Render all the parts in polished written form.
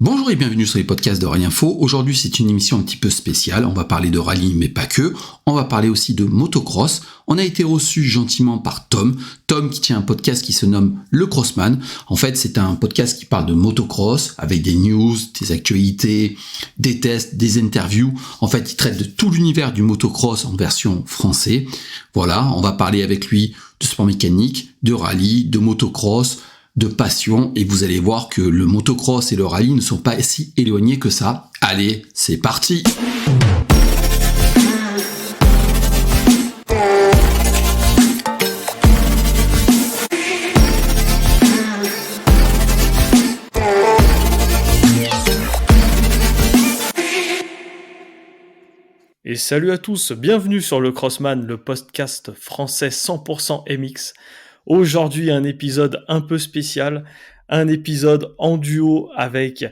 Bonjour et bienvenue sur les podcasts de Rallye Info. Aujourd'hui, c'est une émission un petit peu spéciale. On va parler de rallye, mais pas que. On va parler aussi de motocross. On a été reçu gentiment par Tom. Tom qui tient un podcast qui se nomme Le Crossman. En fait, c'est un podcast qui parle de motocross avec des news, des actualités, des tests, des interviews. En fait, il traite de tout l'univers du motocross en version français. Voilà, on va parler avec lui de sport mécanique, de rallye, de motocross, de passion, et vous allez voir que le motocross et le rallye ne sont pas si éloignés que ça. Allez, c'est parti! Et salut à tous, bienvenue sur le Crossman, le podcast français 100% MX. Aujourd'hui, un épisode un peu spécial, un épisode en duo avec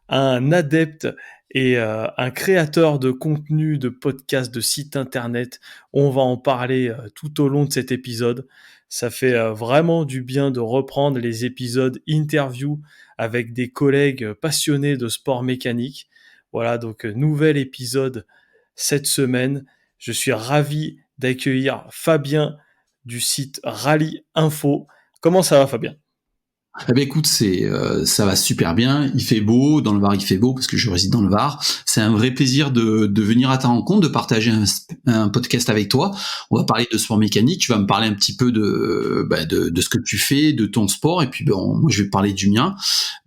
un adepte et un créateur de contenu, de podcast, de site internet. On va en parler tout au long de cet épisode. Ça fait vraiment du bien de reprendre les épisodes interview avec des collègues passionnés de sport mécanique. Voilà, donc nouvel épisode cette semaine. Je suis ravi d'accueillir Fabien du site Rallye Info. Comment ça va, Fabien? Eh ben écoute, ça va super bien. Il fait beau dans le Var, il fait beau parce que je réside dans le Var. C'est un vrai plaisir de venir à ta rencontre, de partager un podcast avec toi. On va parler de sport mécanique. Tu vas me parler un petit peu de ce que tu fais, de ton sport, et puis moi je vais parler du mien.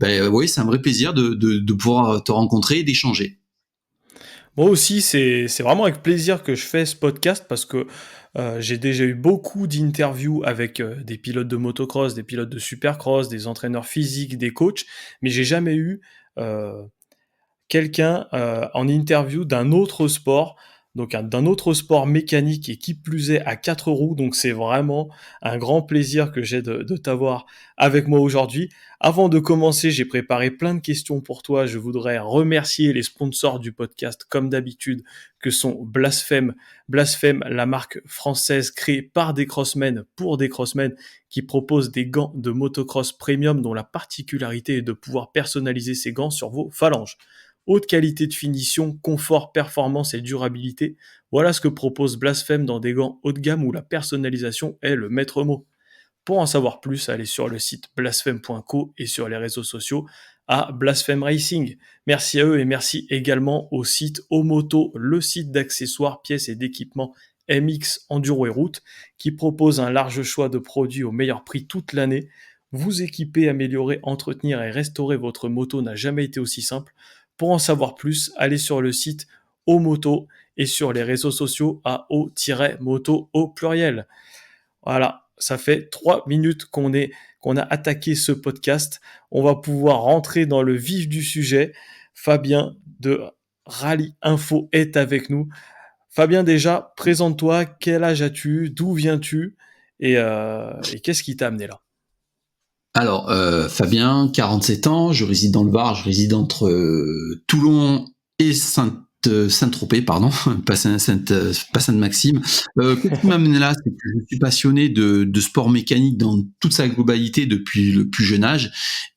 Oui, c'est un vrai plaisir de pouvoir te rencontrer et d'échanger. Moi aussi, c'est vraiment avec plaisir que je fais ce podcast parce que j'ai déjà eu beaucoup d'interviews avec des pilotes de motocross, des pilotes de supercross, des entraîneurs physiques, des coachs, mais j'ai jamais eu euh, quelqu'un en interview d'un autre sport, donc d'un autre sport mécanique et qui plus est à 4 roues. Donc c'est vraiment un grand plaisir que j'ai de t'avoir avec moi aujourd'hui. Avant de commencer, j'ai préparé plein de questions pour toi. Je voudrais remercier les sponsors du podcast, comme d'habitude, que sont Blasphème. Blasphème, la marque française créée par des crossmen pour des crossmen qui propose des gants de motocross premium dont la particularité est de pouvoir personnaliser ces gants sur vos phalanges. Haute qualité de finition, confort, performance et durabilité, voilà ce que propose Blasphème dans des gants haut de gamme où la personnalisation est le maître mot. Pour en savoir plus, allez sur le site blasphème.co et sur les réseaux sociaux à Blasphème Racing. Merci à eux et merci également au site Omoto, le site d'accessoires, pièces et d'équipements MX Enduro et Route, qui propose un large choix de produits au meilleur prix toute l'année. Vous équiper, améliorer, entretenir et restaurer votre moto n'a jamais été aussi simple. Pour en savoir plus, allez sur le site Omoto et sur les réseaux sociaux à O-moto au pluriel. Voilà, ça fait 3 minutes qu'on a attaqué ce podcast. On va pouvoir rentrer dans le vif du sujet. Fabien de Rallye Info est avec nous. Fabien, déjà, présente-toi. Quel âge as-tu? D'où viens-tu? Et qu'est-ce qui t'a amené là? Alors, Fabien, 47 ans, je réside dans le Var, je réside entre Toulon et Saint-Tropez, pardon, pas Sainte-Maxime. Qu'est-ce qui m'a amené là? C'est que je suis passionné de sport mécanique dans toute sa globalité depuis le plus jeune âge,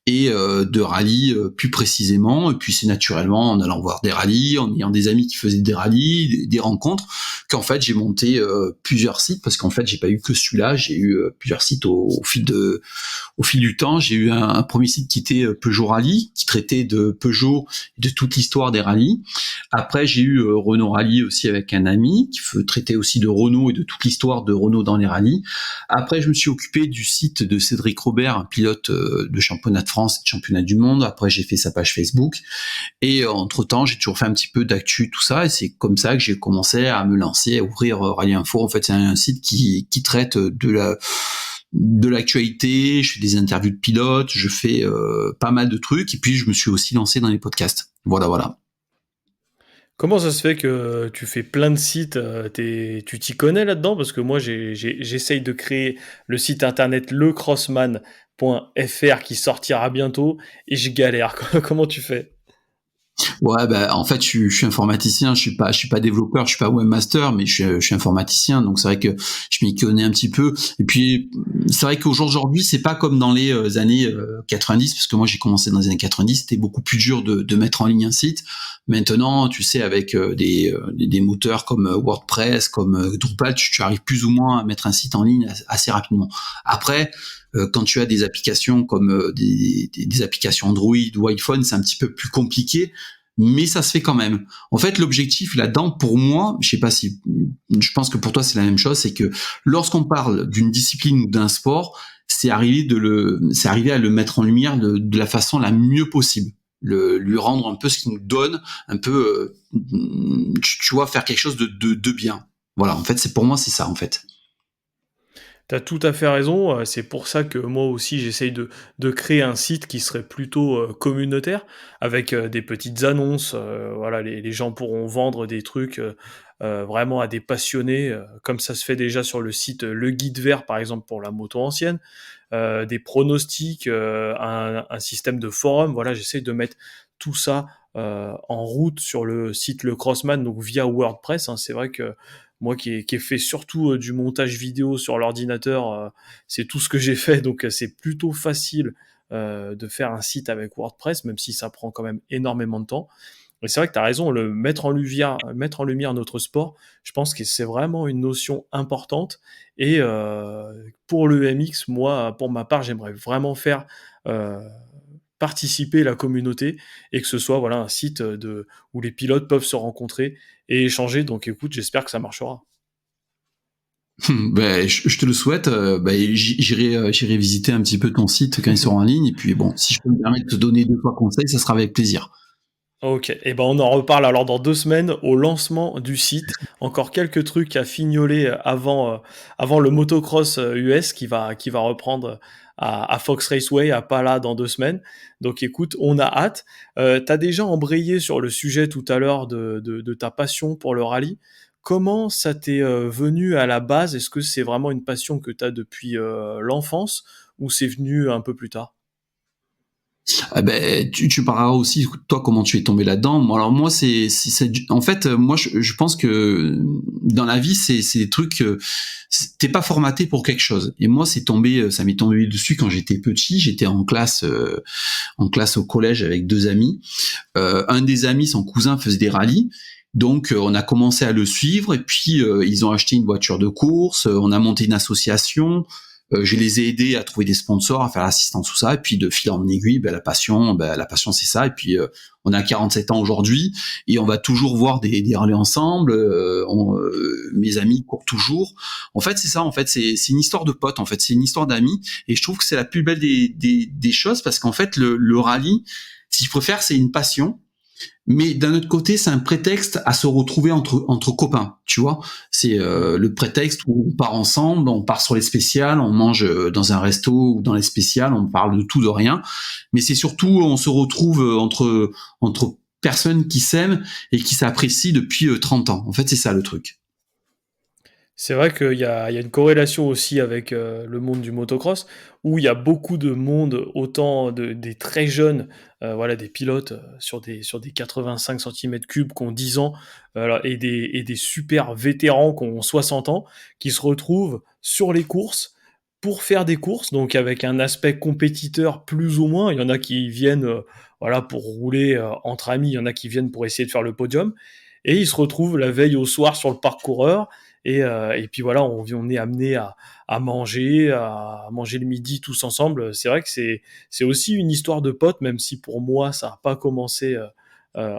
et de rallye plus précisément. Et puis c'est naturellement en allant voir des rallyes, en ayant des amis qui faisaient des rallyes, des rencontres, qu'en fait j'ai monté plusieurs sites, parce qu'en fait j'ai pas eu que celui-là, j'ai eu plusieurs sites au fil du temps. J'ai eu un premier site qui était Peugeot Rallye, qui traitait de Peugeot et de toute l'histoire des rallyes. Après, j'ai eu Renault Rallye aussi avec un ami, qui traitait aussi de Renault et de toute l'histoire de Renault dans les rallyes. Après, je me suis occupé du site de Cédric Robert, un pilote de championnat de France et de championnat du monde. Après, j'ai fait sa page Facebook. Et entre-temps, j'ai toujours fait un petit peu d'actu, tout ça. Et c'est comme ça que j'ai commencé à me lancer, à ouvrir Rallye Info. En fait, c'est un site qui traite de l'actualité. Je fais des interviews de pilotes, je fais pas mal de trucs, et puis je me suis aussi lancé dans les podcasts. Voilà. Comment ça se fait que tu fais plein de sites, tu t'y connais là-dedans? Parce que moi, j'essaye de créer le site internet lecrossman.fr qui sortira bientôt et je galère. Comment tu fais? Ouais, bah, en fait, je suis informaticien, je suis pas développeur, je suis pas webmaster, mais je suis informaticien, donc c'est vrai que je m'y connais un petit peu. Et puis, c'est vrai qu'aujourd'hui, c'est pas comme dans les années 90, parce que moi j'ai commencé dans les années 90, c'était beaucoup plus dur de mettre en ligne un site. Maintenant, tu sais, avec des moteurs comme WordPress, comme Drupal, tu arrives plus ou moins à mettre un site en ligne assez rapidement. Après, quand tu as des applications comme des applications Android ou iPhone, c'est un petit peu plus compliqué, mais ça se fait quand même. En fait, l'objectif là-dedans, pour moi, je sais pas si, je pense que pour toi c'est la même chose, c'est que lorsqu'on parle d'une discipline ou d'un sport, c'est arriver à le mettre en lumière de la façon la mieux possible, lui rendre un peu ce qu'il nous donne, un peu, tu vois, faire quelque chose de bien. Voilà, en fait, c'est pour moi, c'est ça, en fait. T'as tout à fait raison, c'est pour ça que moi aussi j'essaye de créer un site qui serait plutôt, communautaire avec, des petites annonces, voilà, les gens pourront vendre des trucs, vraiment à des passionnés, comme ça se fait déjà sur le site, Le Guide Vert par exemple pour la moto ancienne, des pronostics, un système de forum, voilà, j'essaye de mettre tout ça, en route sur le site Le Crossman, donc via WordPress, hein. C'est vrai que moi qui ai fait surtout, du montage vidéo sur l'ordinateur, c'est tout ce que j'ai fait, donc c'est plutôt facile, de faire un site avec WordPress, même si ça prend quand même énormément de temps. Et c'est vrai que tu as raison, le mettre en lumière notre sport, je pense que c'est vraiment une notion importante et pour le MX, moi, pour ma part, j'aimerais vraiment faire, heu, participer la communauté et que ce soit, voilà, un site, où les pilotes peuvent se rencontrer et échanger. Donc écoute, j'espère que ça marchera. Ben, je te le souhaite. Ben, j'irai visiter un petit peu ton site quand ils seront en ligne. Et puis bon, si je peux me permettre de te donner deux trois conseils, ça sera avec plaisir. OK et ben, on en reparle alors dans 2 semaines au lancement du site. Encore quelques trucs à fignoler, avant le motocross, US qui va reprendre à Fox Raceway à Pala dans 2 semaines. Donc écoute, on a hâte. Tu as déjà embrayé sur le sujet tout à l'heure de ta passion pour le rallye. Comment ça t'est, venu à la base? Est-ce que c'est vraiment une passion que tu as depuis, l'enfance ou c'est venu un peu plus tard? Ah ben, tu parleras aussi, toi, comment tu es tombé là-dedans. Moi, alors moi, en fait, moi, je pense que dans la vie, c'est des trucs, t'es pas formaté pour quelque chose. Et moi, ça m'est tombé dessus quand j'étais petit. J'étais en classe au collège avec deux amis. Un des amis, son cousin faisait des rallyes. Donc, on a commencé à le suivre et puis ils ont acheté une voiture de course. On a monté une association. Je les ai aidés à trouver des sponsors, à faire l'assistance, tout ça. Et puis de fil en aiguille, la passion, c'est ça. Et puis on a 47 ans aujourd'hui et on va toujours voir des rallyes ensemble. Mes amis courent toujours. En fait, c'est ça. En fait, c'est une histoire de potes. En fait, c'est une histoire d'amis. Et je trouve que c'est la plus belle des choses parce qu'en fait, le rallye, si je préfère, c'est une passion. Mais d'un autre côté, c'est un prétexte à se retrouver entre copains, tu vois. C'est le prétexte où on part ensemble, on part sur les spéciales, on mange dans un resto ou dans les spéciales, on parle de tout, de rien. Mais c'est surtout, on se retrouve entre personnes qui s'aiment et qui s'apprécient depuis 30 ans. En fait, c'est ça le truc. C'est vrai qu'il y a une corrélation aussi avec, le monde du motocross, où il y a beaucoup de monde, autant des très jeunes, voilà, des pilotes, sur des 85 cm3 qui ont 10 ans, alors et des super vétérans qui ont 60 ans, qui se retrouvent sur les courses pour faire des courses, donc avec un aspect compétiteur plus ou moins. Il y en a qui viennent, voilà, pour rouler, entre amis, il y en a qui viennent pour essayer de faire le podium et ils se retrouvent la veille au soir sur le parcoureur et puis voilà, on est amené à manger le midi tous ensemble. C'est vrai que c'est aussi une histoire de potes, même si pour moi ça n'a pas commencé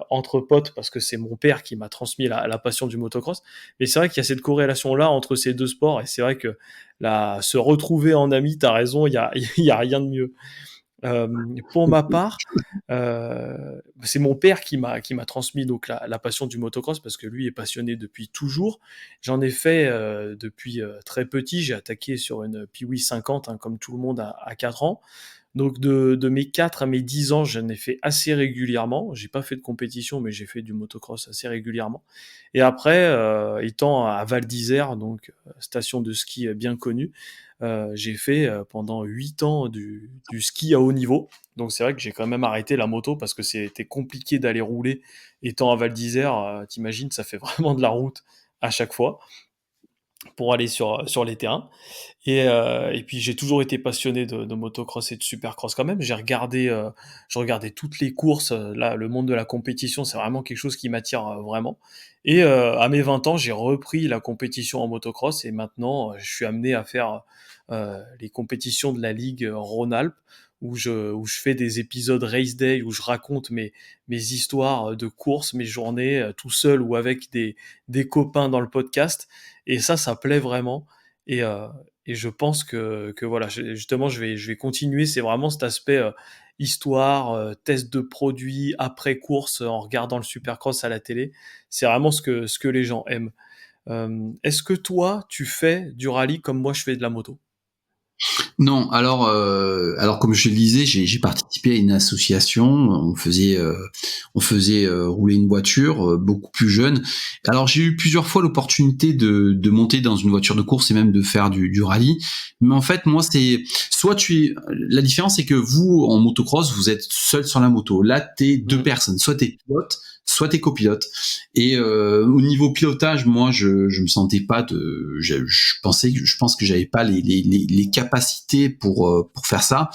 entre potes parce que c'est mon père qui m'a transmis la passion du motocross. Mais c'est vrai qu'il y a cette corrélation-là entre ces deux sports et c'est vrai que se retrouver en amis, t'as raison, il y a rien de mieux. Pour ma part, c'est mon père qui m'a transmis donc la passion du motocross parce que lui est passionné depuis toujours. J'en ai fait, depuis, très petit. J'ai attaqué sur une Piwi 50, hein, comme tout le monde à 4 ans. Donc de mes 4 à mes 10 ans, j'en ai fait assez régulièrement. J'ai pas fait de compétition, mais j'ai fait du motocross assez régulièrement. Et après, étant à Val d'Isère, donc station de ski bien connue, j'ai fait pendant 8 ans du ski à haut niveau. Donc c'est vrai que j'ai quand même arrêté la moto parce que c'était compliqué d'aller rouler. Étant à Val d'Isère, t'imagines, ça fait vraiment de la route à chaque fois pour aller sur les terrains. Et puis j'ai toujours été passionné de motocross et de supercross quand même. Je regardais toutes les courses. Là, le monde de la compétition, c'est vraiment quelque chose qui m'attire vraiment. Et à mes 20 ans, j'ai repris la compétition en motocross et maintenant, je suis amené à faire les compétitions de la Ligue Rhône-Alpes où je fais des épisodes Race Day où je raconte mes histoires de courses, mes journées tout seul ou avec des copains dans le podcast. Et ça plaît vraiment. Et, euh, et je pense que voilà, justement, je vais continuer. C'est vraiment cet aspect histoire, test de produits après course en regardant le Supercross à la télé. C'est vraiment ce que les gens aiment. Est-ce que toi, tu fais du rallye comme moi je fais de la moto? Non, alors comme je le disais, j'ai participé à une association. On faisait rouler une voiture beaucoup plus jeune. Alors j'ai eu plusieurs fois l'opportunité de monter dans une voiture de course et même de faire du rallye. Mais en fait, moi, c'est soit la différence, c'est que vous en motocross, vous êtes seul sur la moto. Là, t'es deux Mm. personnes. Soit t'es pilote, soit t'es copilote. Et au niveau pilotage, moi, je me sentais pas je pense que j'avais pas les capacités pour faire ça.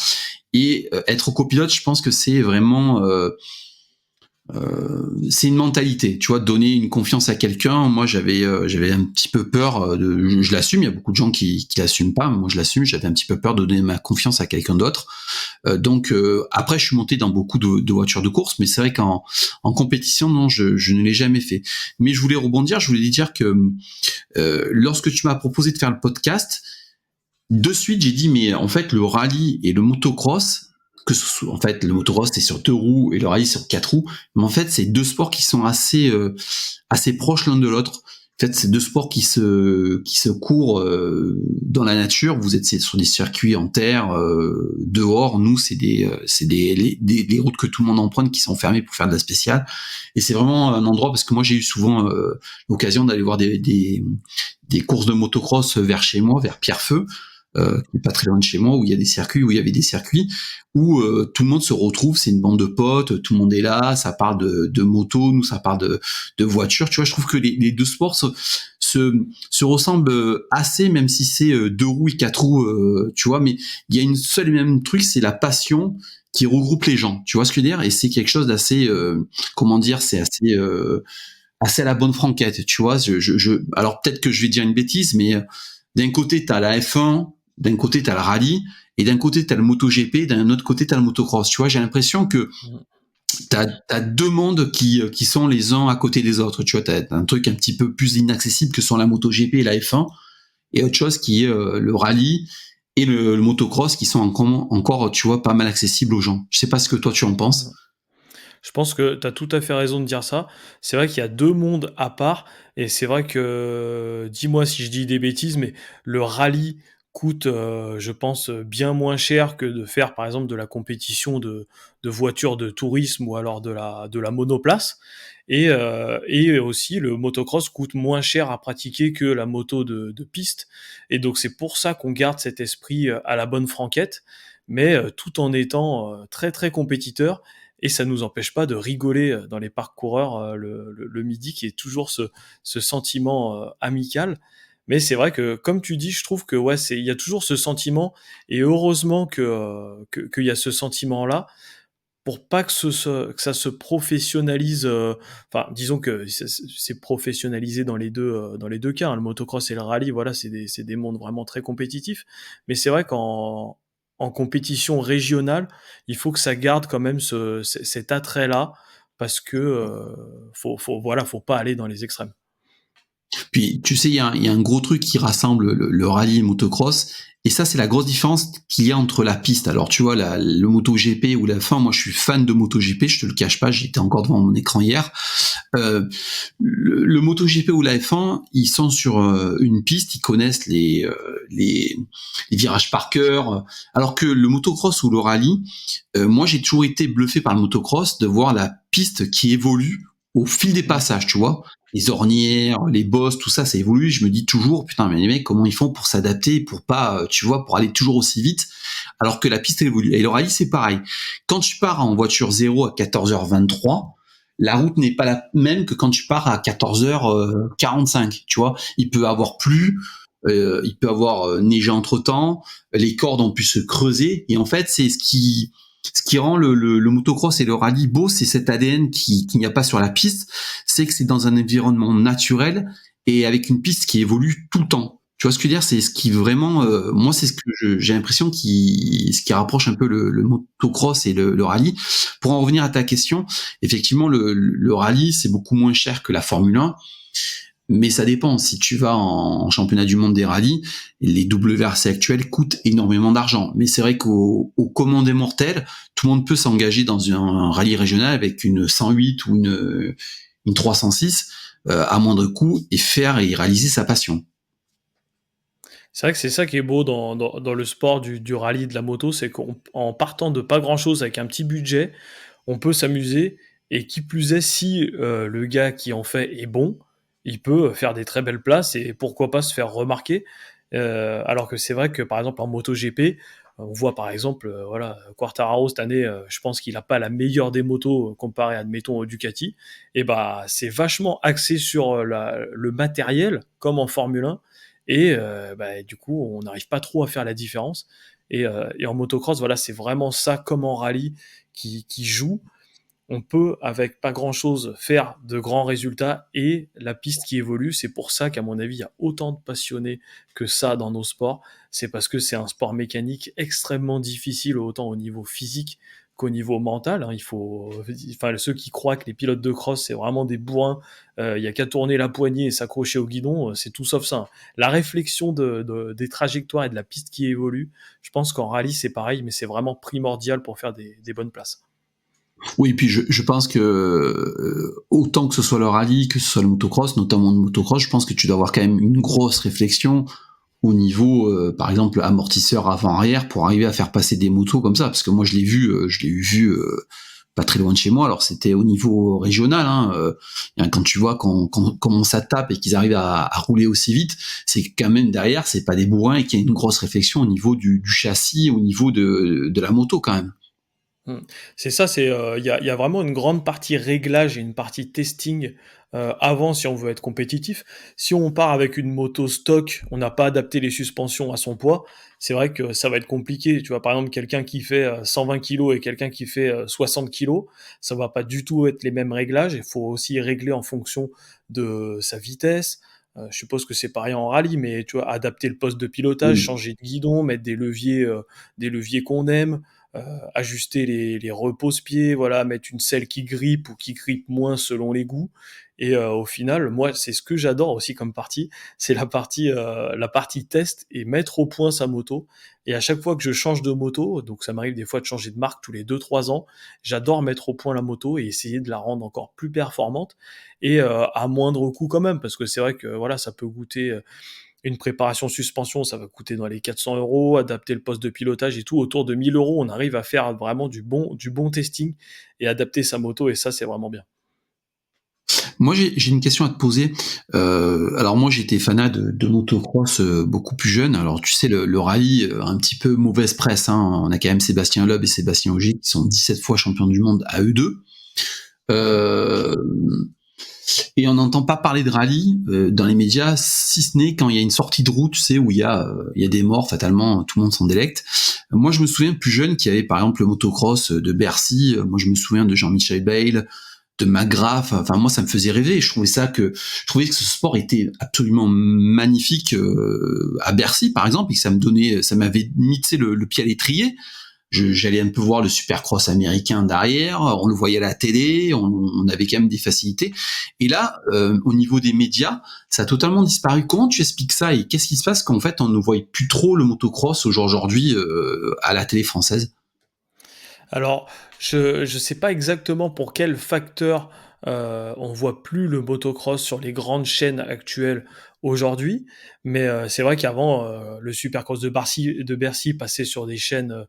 Et être copilote, je pense que c'est vraiment c'est une mentalité, tu vois, donner une confiance à quelqu'un. Moi, j'avais un petit peu peur je l'assume. Il y a beaucoup de gens qui l'assument pas. Moi, je l'assume. J'avais un petit peu peur de donner ma confiance à quelqu'un d'autre. Donc après, je suis monté dans beaucoup de voitures de course, mais c'est vrai qu'en compétition, non, je ne l'ai jamais fait. Mais je voulais rebondir. Je voulais dire que lorsque tu m'as proposé de faire le podcast, de suite, j'ai dit, mais en fait, le rallye et le motocross, en fait, le motocross, c'est sur deux roues et le rallye, c'est sur quatre roues. Mais en fait, c'est deux sports qui sont assez proches l'un de l'autre. En fait, c'est deux sports qui se courent dans la nature. Vous êtes sur des circuits en terre, dehors. Nous, c'est des routes que tout le monde emprunte qui sont fermées pour faire de la spéciale. Et c'est vraiment un endroit, parce que moi, j'ai eu souvent l'occasion d'aller voir des courses de motocross vers chez moi, vers Pierrefeu, qui est pas très loin de chez moi, où il y a des circuits, où il y avait des circuits, où tout le monde se retrouve, c'est une bande de potes, tout le monde est là, ça parle de moto, nous ça parle de voiture, tu vois, je trouve que les deux sports se ressemblent assez, même si c'est deux roues et quatre roues, tu vois, mais il y a une seule et même truc, c'est la passion qui regroupe les gens, tu vois ce que je veux dire, et c'est quelque chose d'assez, comment dire, c'est assez à la bonne franquette, tu vois. Alors peut-être que je vais dire une bêtise, mais d'un côté t'as la F1, d'un côté t'as le rallye, et d'un côté t'as le MotoGP, d'un autre côté t'as le motocross. Tu vois, j'ai l'impression que Mm. t'as deux mondes qui sont les uns à côté des autres. Tu vois, t'as un truc un petit peu plus inaccessible que sont la MotoGP et la F1, et autre chose qui est le rallye et le motocross qui sont encore, tu vois, pas mal accessibles aux gens. Je sais pas ce que toi tu en penses. Mm. Je pense que tu as tout à fait raison de dire ça. C'est vrai qu'il y a deux mondes à part, et c'est vrai que, dis-moi si je dis des bêtises, mais le rallye coûte, je pense, bien moins cher que de faire, par exemple, de la compétition de voitures de tourisme ou alors de la monoplace. Et aussi, le motocross coûte moins cher à pratiquer que la moto de piste. Et donc, c'est pour ça qu'on garde cet esprit à la bonne franquette, mais tout en étant très, très compétiteur. Et ça nous empêche pas de rigoler dans les parcoureurs le midi, qui est toujours ce sentiment amical. Mais c'est vrai que, comme tu dis, je trouve que ouais, il y a toujours ce sentiment, et heureusement qu'il y a ce sentiment-là, pour pas que ça se professionnalise. Enfin, disons que c'est professionnalisé dans les deux cas, hein. Le motocross et le rallye, voilà, c'est des mondes vraiment très compétitifs. Mais c'est vrai qu'en compétition régionale, il faut que ça garde quand même cet attrait-là, parce que voilà, faut pas aller dans les extrêmes. Puis, tu sais, il y a un gros truc qui rassemble le rallye et le motocross. Et ça, c'est la grosse différence qu'il y a entre la piste. Alors, tu vois, le MotoGP ou la F1, moi, je suis fan de MotoGP, je te le cache pas, j'étais encore devant mon écran hier. Euh, le MotoGP ou la F1, ils sont sur une piste, ils connaissent les virages par cœur. Alors que le motocross ou le rallye, moi, j'ai toujours été bluffé par le motocross de voir la piste qui évolue au fil des Mmh. passages, tu vois. Les ornières, les bosses, tout ça, ça évolue. Je me dis toujours, putain, mais les mecs, comment ils font pour s'adapter, pour pas, tu vois, pour aller toujours aussi vite, alors que la piste évolue. Et le rallye, c'est pareil. Quand tu pars en voiture zéro à 14h23, la route n'est pas la même que quand tu pars à 14h45, tu vois. Il peut avoir plu, il peut avoir neigé entre-temps, les cordes ont pu se creuser, et en fait, c'est ce qui rend le motocross et le rallye beau, c'est cet ADN qu'il n'y a pas sur la piste, c'est que c'est dans un environnement naturel et avec une piste qui évolue tout le temps. Tu vois ce que je veux dire? C'est ce qui vraiment, moi, c'est ce que j'ai l'impression ce qui rapproche un peu le motocross et le rallye. Pour en revenir à ta question, effectivement, le rallye, c'est beaucoup moins cher que la Formule 1. Mais ça dépend. Si tu vas en championnat du monde des rallyes, les WRC actuels coûtent énormément d'argent. Mais c'est vrai qu'au commun des mortels, tout le monde peut s'engager dans un rallye régional avec une 108 ou une 306 à moindre coût et faire et réaliser sa passion. C'est vrai que c'est ça qui est beau dans le sport du rallye de la moto, c'est qu'en partant de pas grand-chose avec un petit budget, on peut s'amuser et qui plus est, si le gars qui en fait est bon, il peut faire des très belles places et pourquoi pas se faire remarquer. Alors que c'est vrai que par exemple en MotoGP, on voit par exemple, voilà, Quartararo cette année, je pense qu'il a pas la meilleure des motos comparé admettons au Ducati. Et bah c'est vachement axé sur le matériel comme en Formule 1 et bah, du coup on n'arrive pas trop à faire la différence. Et en motocross, voilà, c'est vraiment ça comme en rallye qui joue. On peut, avec pas grand-chose, faire de grands résultats et la piste qui évolue. C'est pour ça qu'à mon avis, il y a autant de passionnés que ça dans nos sports. C'est parce que c'est un sport mécanique extrêmement difficile, autant au niveau physique qu'au niveau mental. Il faut, enfin, ceux qui croient que les pilotes de cross, c'est vraiment des bourrins, il y a qu'à tourner la poignée et s'accrocher au guidon, c'est tout sauf ça. La réflexion des trajectoires et de la piste qui évolue, je pense qu'en rallye, c'est pareil, mais c'est vraiment primordial pour faire des bonnes places. Oui, et puis je pense que autant que ce soit le rallye, que ce soit le motocross, notamment le motocross, je pense que tu dois avoir quand même une grosse réflexion au niveau, par exemple, amortisseur avant-arrière pour arriver à faire passer des motos comme ça. Parce que moi, je l'ai eu vu pas très loin de chez moi. Alors c'était au niveau régional. Hein, quand tu vois comment ça tape et qu'ils arrivent à rouler aussi vite, c'est que quand même derrière, c'est pas des bourrins et qu'il y a une grosse réflexion au niveau du châssis, au niveau de la moto quand même. Mmh. C'est ça, il y a vraiment une grande partie réglage et une partie testing, avant si on veut être compétitif. Si on part avec une moto stock, on n'a pas adapté les suspensions à son poids, c'est vrai que ça va être compliqué. Tu vois, par exemple, quelqu'un qui fait, 120 kilogrammes et quelqu'un qui fait, 60 kilogrammes, ça va pas du tout être les mêmes réglages. Il faut aussi régler en fonction de sa vitesse. Je suppose que c'est pareil en rallye, mais tu vois, adapter le poste de pilotage, Oui. changer de guidon, mettre des leviers qu'on aime, ajuster les repose-pieds, voilà, mettre une selle qui grippe ou qui grippe moins selon les goûts. Et au final, moi, c'est ce que j'adore aussi comme partie, c'est la partie test et mettre au point sa moto. Et à chaque fois que je change de moto, donc ça m'arrive des fois de changer de marque tous les 2-3 ans, j'adore mettre au point la moto et essayer de la rendre encore plus performante et à moindre coût quand même, parce que c'est vrai que voilà, ça peut goûter une préparation suspension, ça va coûter dans les 400 euros, adapter le poste de pilotage et tout, autour de 1000 euros, on arrive à faire vraiment du bon testing et adapter sa moto, et ça, c'est vraiment bien. Moi, j'ai une question à te poser. Alors moi, j'étais fanat de motocross beaucoup plus jeune. Alors tu sais, le rallye, un petit peu mauvaise presse. Hein. On a quand même Sébastien Loeb et Sébastien Ogier qui sont 17 fois champions du monde à eux deux. Mhm. Euh, et on n'entend pas parler de rallye dans les médias, si ce n'est quand il y a une sortie de route, tu sais, où il y a des morts, fatalement, tout le monde s'en délecte. Moi, je me souviens plus jeune qu'il y avait par exemple le motocross de Bercy. Moi, je me souviens de Jean-Michel Bayle, de McGrath. Enfin, moi, ça me faisait rêver. Je trouvais que ce sport était absolument magnifique à Bercy, par exemple, et que ça m'avait mis, tu sais, le pied à l'étrier. j'allais un peu voir le Supercross américain derrière, on le voyait à la télé, on avait quand même des facilités. Et là, au niveau des médias, ça a totalement disparu. Comment tu expliques ça et qu'est-ce qui se passe qu'en fait on ne voit plus trop le motocross aujourd'hui à la télé française? Alors, je sais pas exactement pour quel facteur, on voit plus le motocross sur les grandes chaînes actuelles aujourd'hui, mais c'est vrai qu'avant, le Supercross de Bercy passait sur des chaînes,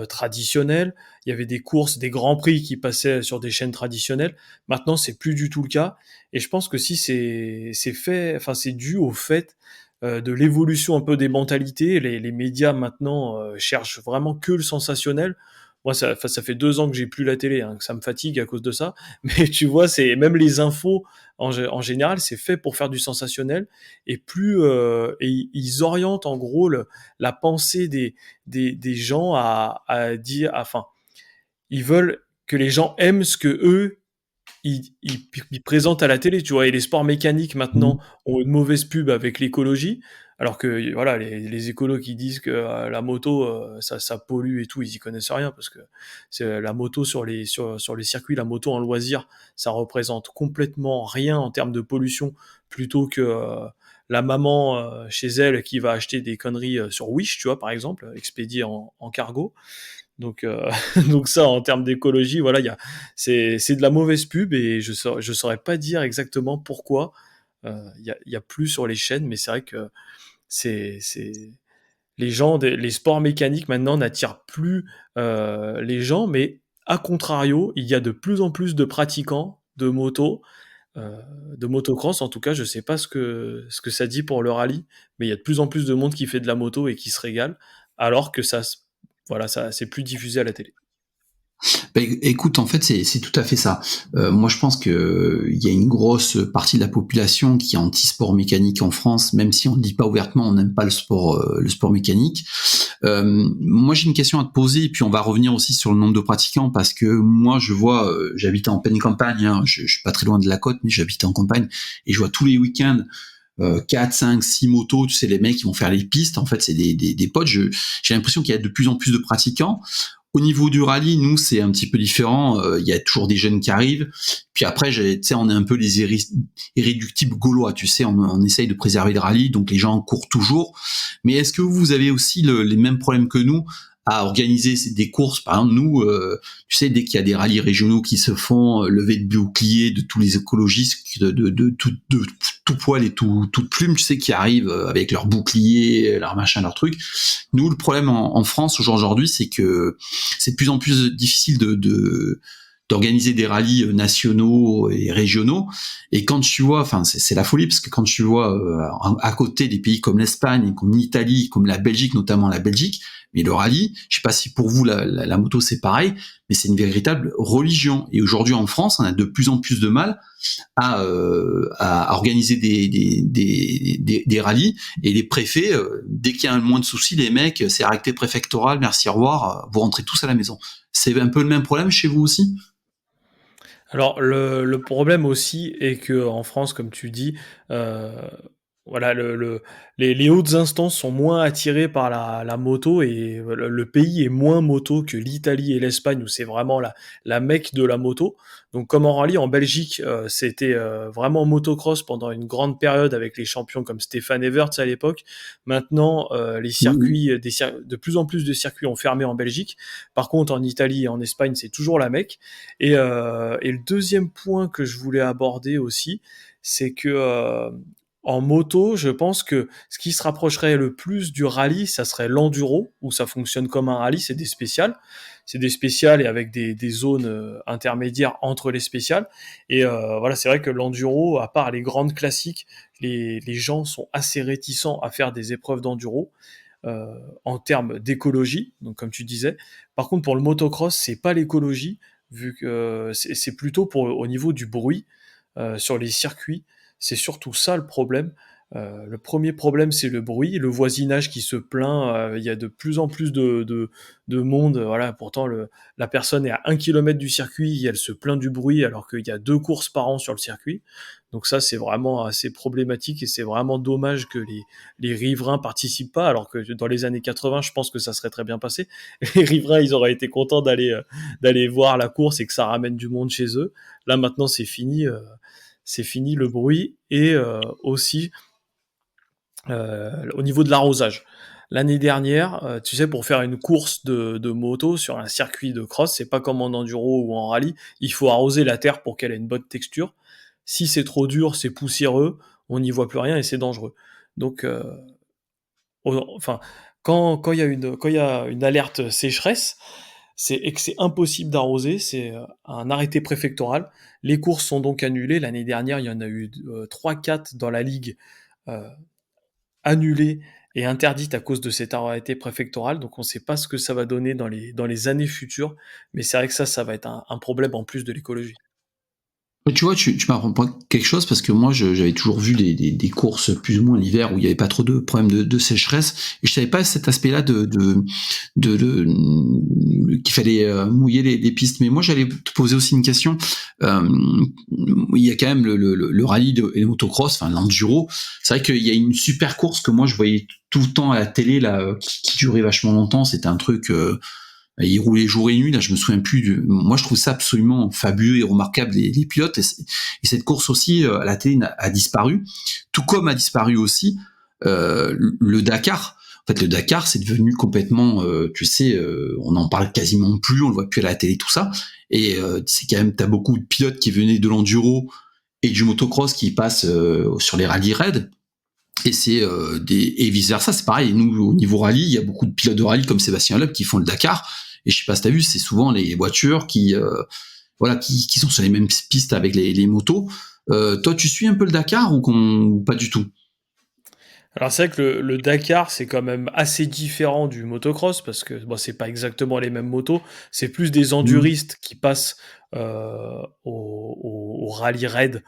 traditionnelles. Il y avait des courses, des grands prix qui passaient sur des chaînes traditionnelles. Maintenant, c'est plus du tout le cas et je pense que si c'est dû au fait, de l'évolution un peu des mentalités. Les médias maintenant, cherchent vraiment que le sensationnel. Moi, ça fait 2 ans que j'ai plus la télé, hein, que ça me fatigue à cause de ça. Mais tu vois, c'est même les infos en général, c'est fait pour faire du sensationnel et ils orientent en gros la pensée des gens à dire, enfin, ils veulent que les gens aiment ce que eux ils présentent à la télé, tu vois. Et les sports mécaniques maintenant Mmh. ont une mauvaise pub avec l'écologie, alors que voilà, les écolos qui disent que la moto, ça pollue et tout, ils y connaissent rien parce que c'est la moto sur les circuits, la moto en loisir, ça représente complètement rien en termes de pollution, plutôt que la maman chez elle qui va acheter des conneries sur Wish, tu vois, par exemple, expédiées en cargo. Donc, donc ça, en termes d'écologie, voilà, c'est de la mauvaise pub et je saurais pas dire exactement pourquoi il y a plus sur les chaînes, mais c'est vrai que c'est les sports mécaniques maintenant n'attirent plus les gens, mais à contrario, il y a de plus en plus de pratiquants euh, de motocross. En tout cas, je sais pas ce que ça dit pour le rallye, mais il y a de plus en plus de monde qui fait de la moto et qui se régale, alors que voilà, ça, c'est plus diffusé à la télé. Bah, écoute, en fait, c'est tout à fait ça. Moi, je pense que il y a une grosse partie de la population qui est anti-sport mécanique en France, même si on ne dit pas ouvertement, on n'aime pas le sport mécanique. Moi, j'ai une question à te poser, et puis on va revenir aussi sur le nombre de pratiquants, parce que moi, je vois, j'habite en pleine campagne, hein, je suis pas très loin de la côte, mais j'habite en campagne, et je vois tous les week-ends 4, 5, 6 motos, tu sais, les mecs qui vont faire les pistes, en fait, c'est des potes. J'ai l'impression qu'il y a de plus en plus de pratiquants. Au niveau du rallye, nous, c'est un petit peu différent. Il y a toujours des jeunes qui arrivent. Puis après, tu sais, on est un peu les irréductibles gaulois. Tu sais, on essaye de préserver le rallye, donc les gens courent toujours. Mais est-ce que vous avez aussi les mêmes problèmes que nous à organiser des courses? Par exemple, nous, tu sais, dès qu'il y a des rallyes régionaux qui se font, lever de boucliers de tous les écologistes de tout poil et toute plume, tu sais, qui arrivent avec leurs boucliers, leurs machins, leurs trucs. Nous, le problème en France aujourd'hui, c'est que c'est de plus en plus difficile d'organiser des rallyes nationaux et régionaux. Et quand tu vois, enfin, c'est la folie, parce que quand tu vois à côté des pays comme l'Espagne, comme l'Italie, comme la Belgique, notamment la Belgique, mais le rallye, je sais pas si pour vous la moto c'est pareil, mais c'est une véritable religion. Et aujourd'hui en France, on a de plus en plus de mal à organiser des rallyes, et les préfets, dès qu'il y a un moins de soucis, les mecs, c'est arrêté préfectoral, merci, au revoir, vous rentrez tous à la maison. C'est un peu le même problème chez vous aussi? Alors le problème aussi est que en France, comme tu dis, heu, voilà, les hautes instances sont moins attirées par la moto et le pays est moins moto que l'Italie et l'Espagne où c'est vraiment la Mecque de la moto. Donc comme en rallye, en Belgique, c'était, vraiment motocross pendant une grande période avec les champions comme Stéphane Everts à l'époque. Maintenant, les Mmh. circuits, de plus en plus de circuits ont fermé en Belgique. Par contre, en Italie et en Espagne, c'est toujours la Mecque. Et le deuxième point que je voulais aborder aussi, c'est que en moto, je pense que ce qui se rapprocherait le plus du rallye, ça serait l'enduro, où ça fonctionne comme un rallye, c'est des spéciales. C'est des spéciales et avec des zones intermédiaires entre les spéciales. Et voilà, c'est vrai que l'enduro, à part les grandes classiques, les gens sont assez réticents à faire des épreuves d'enduro en termes d'écologie, donc comme tu disais. Par contre, pour le motocross, c'est pas l'écologie, vu que c'est plutôt au niveau du bruit sur les circuits. C'est surtout ça le problème. Le premier problème, c'est le bruit, le voisinage qui se plaint. Il y a de plus en plus de monde. Voilà, pourtant la personne est à 1 kilomètre du circuit et elle se plaint du bruit alors qu'il y a 2 courses par an sur le circuit. Donc ça, c'est vraiment assez problématique et c'est vraiment dommage que les riverains participent pas, alors que dans les années 80, je pense que ça serait très bien passé. Les riverains, ils auraient été contents d'aller voir la course et que ça ramène du monde chez eux. Là maintenant, c'est fini le bruit et aussi au niveau de l'arrosage. L'année dernière, tu sais, pour faire une course de moto sur un circuit de cross, c'est pas comme en enduro ou en rallye, il faut arroser la terre pour qu'elle ait une bonne texture. Si c'est trop dur, c'est poussiéreux, on n'y voit plus rien et c'est dangereux. Donc, enfin, quand il y a une alerte sécheresse, et que c'est impossible d'arroser, c'est un arrêté préfectoral. Les courses sont donc annulées. L'année dernière, il y en a eu 3-4 dans la ligue euh, annulée et interdite à cause de cet arrêté préfectoral. Donc on ne sait pas ce que ça va donner dans les années futures, mais c'est vrai que ça va être un problème en plus de l'écologie. Tu vois, tu m'apprends pas quelque chose parce que moi, j'avais toujours vu des courses plus ou moins l'hiver où il n'y avait pas trop de problèmes de sécheresse et je savais pas cet aspect-là qu'il fallait mouiller les pistes. Mais moi, j'allais te poser aussi une question. Euh, il y a quand même le rallye et le motocross, enfin l'enduro. C'est vrai qu'il y a une super course que moi je voyais tout le temps à la télé là, qui durait vachement longtemps. C'était un truc. Il roulait jour et nuit, là je me souviens plus moi je trouve ça absolument fabuleux et remarquable les pilotes et cette course aussi à la télé a disparu, tout comme a disparu aussi le Dakar. En fait le Dakar c'est devenu complètement tu sais on en parle quasiment plus, on le voit plus à la télé tout ça et c'est quand même t'as beaucoup de pilotes qui venaient de l'enduro et du motocross qui passent sur les rallyes raids et c'est et vice versa c'est pareil. Nous au niveau rallye il y a beaucoup de pilotes de rallye comme Sébastien Loeb qui font le Dakar et je sais pas si t'as vu c'est souvent les voitures qui voilà qui sont sur les mêmes pistes avec les motos. Toi tu suis un peu le Dakar ou pas du tout? Alors c'est vrai que le Dakar, c'est quand même assez différent du motocross parce que bon, c'est pas exactement les mêmes motos, c'est plus des Mmh. enduristes qui passent au rallye raid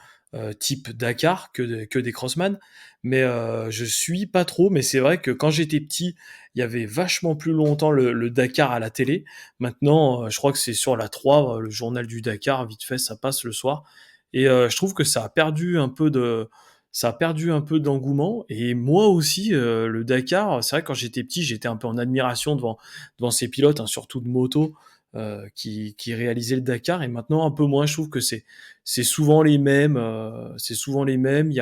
type Dakar que des crossman. Mais je suis pas trop, mais c'est vrai que quand j'étais petit, il y avait vachement plus longtemps le Dakar à la télé. Maintenant, je crois que c'est sur la 3, le journal du Dakar, vite fait, ça passe le soir. Et je trouve que ça a perdu un peu d'engouement. Et moi aussi, le Dakar, c'est vrai que quand j'étais petit, j'étais un peu en admiration devant ces pilotes, hein, surtout de moto, qui réalisaient le Dakar. Et maintenant, un peu moins. Je trouve que c'est souvent les mêmes. C'est souvent les mêmes. Il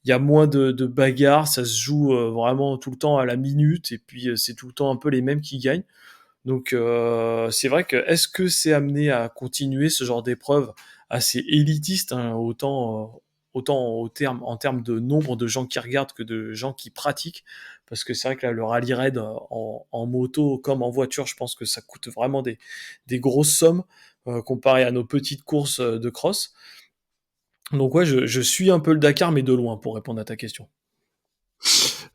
y a moins de bagarres. Ça se joue vraiment tout le temps à la minute. Et puis, c'est tout le temps un peu les mêmes qui gagnent. Donc, c'est vrai que est-ce que c'est amené à continuer ce genre d'épreuve assez élitiste, hein, autant en termes de nombre de gens qui regardent que de gens qui pratiquent, parce que c'est vrai que là, le rallye raid en moto comme en voiture, je pense que ça coûte vraiment des grosses sommes comparé à nos petites courses de cross. Donc ouais, je suis un peu le Dakar, mais de loin, pour répondre à ta question.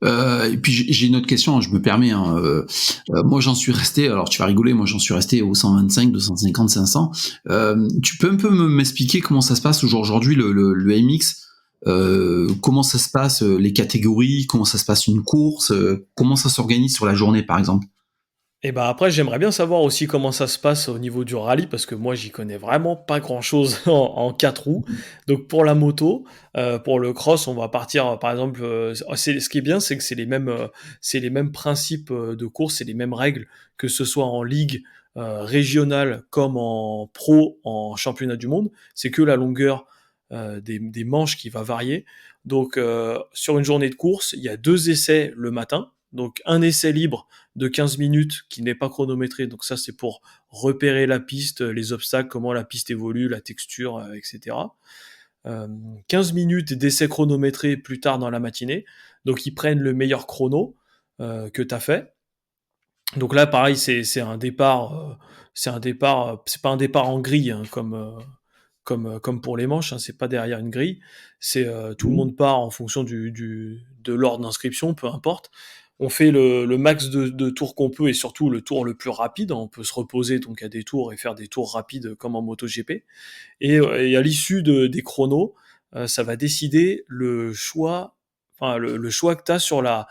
Et puis j'ai une autre question, je me permets. Hein, moi j'en suis resté, alors tu vas rigoler, moi j'en suis resté au 125, 250, 500. Tu peux un peu m'expliquer comment ça se passe aujourd'hui le MX, comment ça se passe les catégories, comment ça se passe une course, comment ça s'organise sur la journée par exemple? Et bah après, j'aimerais bien savoir aussi comment ça se passe au niveau du rallye, parce que moi, j'y connais vraiment pas grand-chose en 4 roues. Donc pour la moto, pour le cross, on va partir, par exemple, ce qui est bien, c'est que c'est les mêmes principes de course, c'est les mêmes règles, que ce soit en ligue régionale comme en pro, en championnat du monde. C'est que la longueur des manches qui va varier. Donc sur une journée de course, il y a 2 essais le matin, donc un essai libre de 15 minutes qui n'est pas chronométré. Donc ça, c'est pour repérer la piste, les obstacles, comment la piste évolue, la texture, etc. 15 minutes d'essai chronométré plus tard dans la matinée. Donc ils prennent le meilleur chrono que tu as fait. Donc là, pareil, c'est pas un départ en grille, hein, comme pour les manches, hein, c'est pas derrière une grille. C'est tout le Mmh. monde part en fonction de l'ordre d'inscription, peu importe. On fait le max de tours qu'on peut et surtout le tour le plus rapide. On peut se reposer donc à des tours et faire des tours rapides comme en MotoGP. Et à l'issue des chronos, ça va décider le choix. enfin, le choix que tu as sur la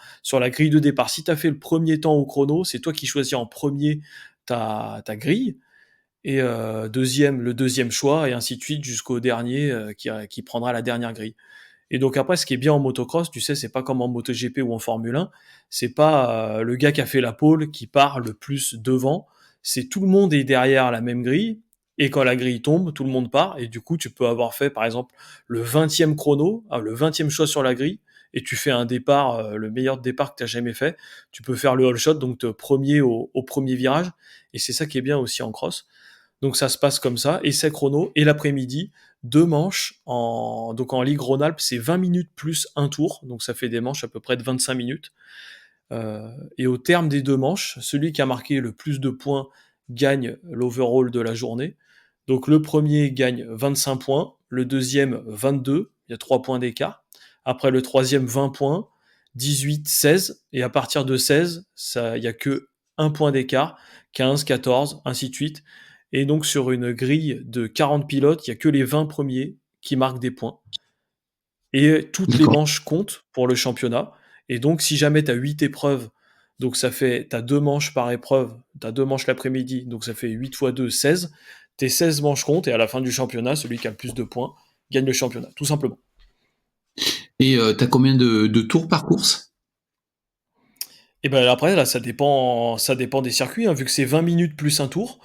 grille de départ. Si tu as fait le premier temps au chrono, c'est toi qui choisis en premier ta grille, et le deuxième choix, et ainsi de suite jusqu'au dernier qui prendra la dernière grille. Et donc après, ce qui est bien en motocross, tu sais, c'est pas comme en MotoGP ou en Formule 1, c'est pas le gars qui a fait la pole qui part le plus devant, c'est tout le monde est derrière la même grille, et quand la grille tombe, tout le monde part, et du coup, tu peux avoir fait, par exemple, le 20e chrono, le 20e choix sur la grille, et tu fais un départ, le meilleur départ que tu as jamais fait, tu peux faire le all shot, donc premier au premier virage, et c'est ça qui est bien aussi en cross. Donc ça se passe comme ça, essai chrono, et l'après-midi, deux manches, donc en Ligue Rhône-Alpes, c'est 20 minutes plus un tour, donc ça fait des manches à peu près de 25 minutes. Et au terme des deux manches, celui qui a marqué le plus de points gagne l'overall de la journée. Donc le premier gagne 25 points, le deuxième 22, il y a 3 points d'écart. Après le troisième 20 points, 18, 16, et à partir de 16, il n'y a que un point d'écart, 15, 14, ainsi de suite. Et donc sur une grille de 40 pilotes, il n'y a que les 20 premiers qui marquent des points. Et toutes les D'accord. manches comptent pour le championnat. Et donc, si jamais tu as 8 épreuves, donc ça fait, tu as 2 manches par épreuve, tu as 2 manches l'après-midi, donc ça fait 8 fois 2, 16. Tes 16 manches comptent, et à la fin du championnat, celui qui a le plus de points gagne le championnat, tout simplement. Et t'as combien de tours par course? Et ben après, là, ça dépend des circuits, hein, vu que c'est 20 minutes plus un tour.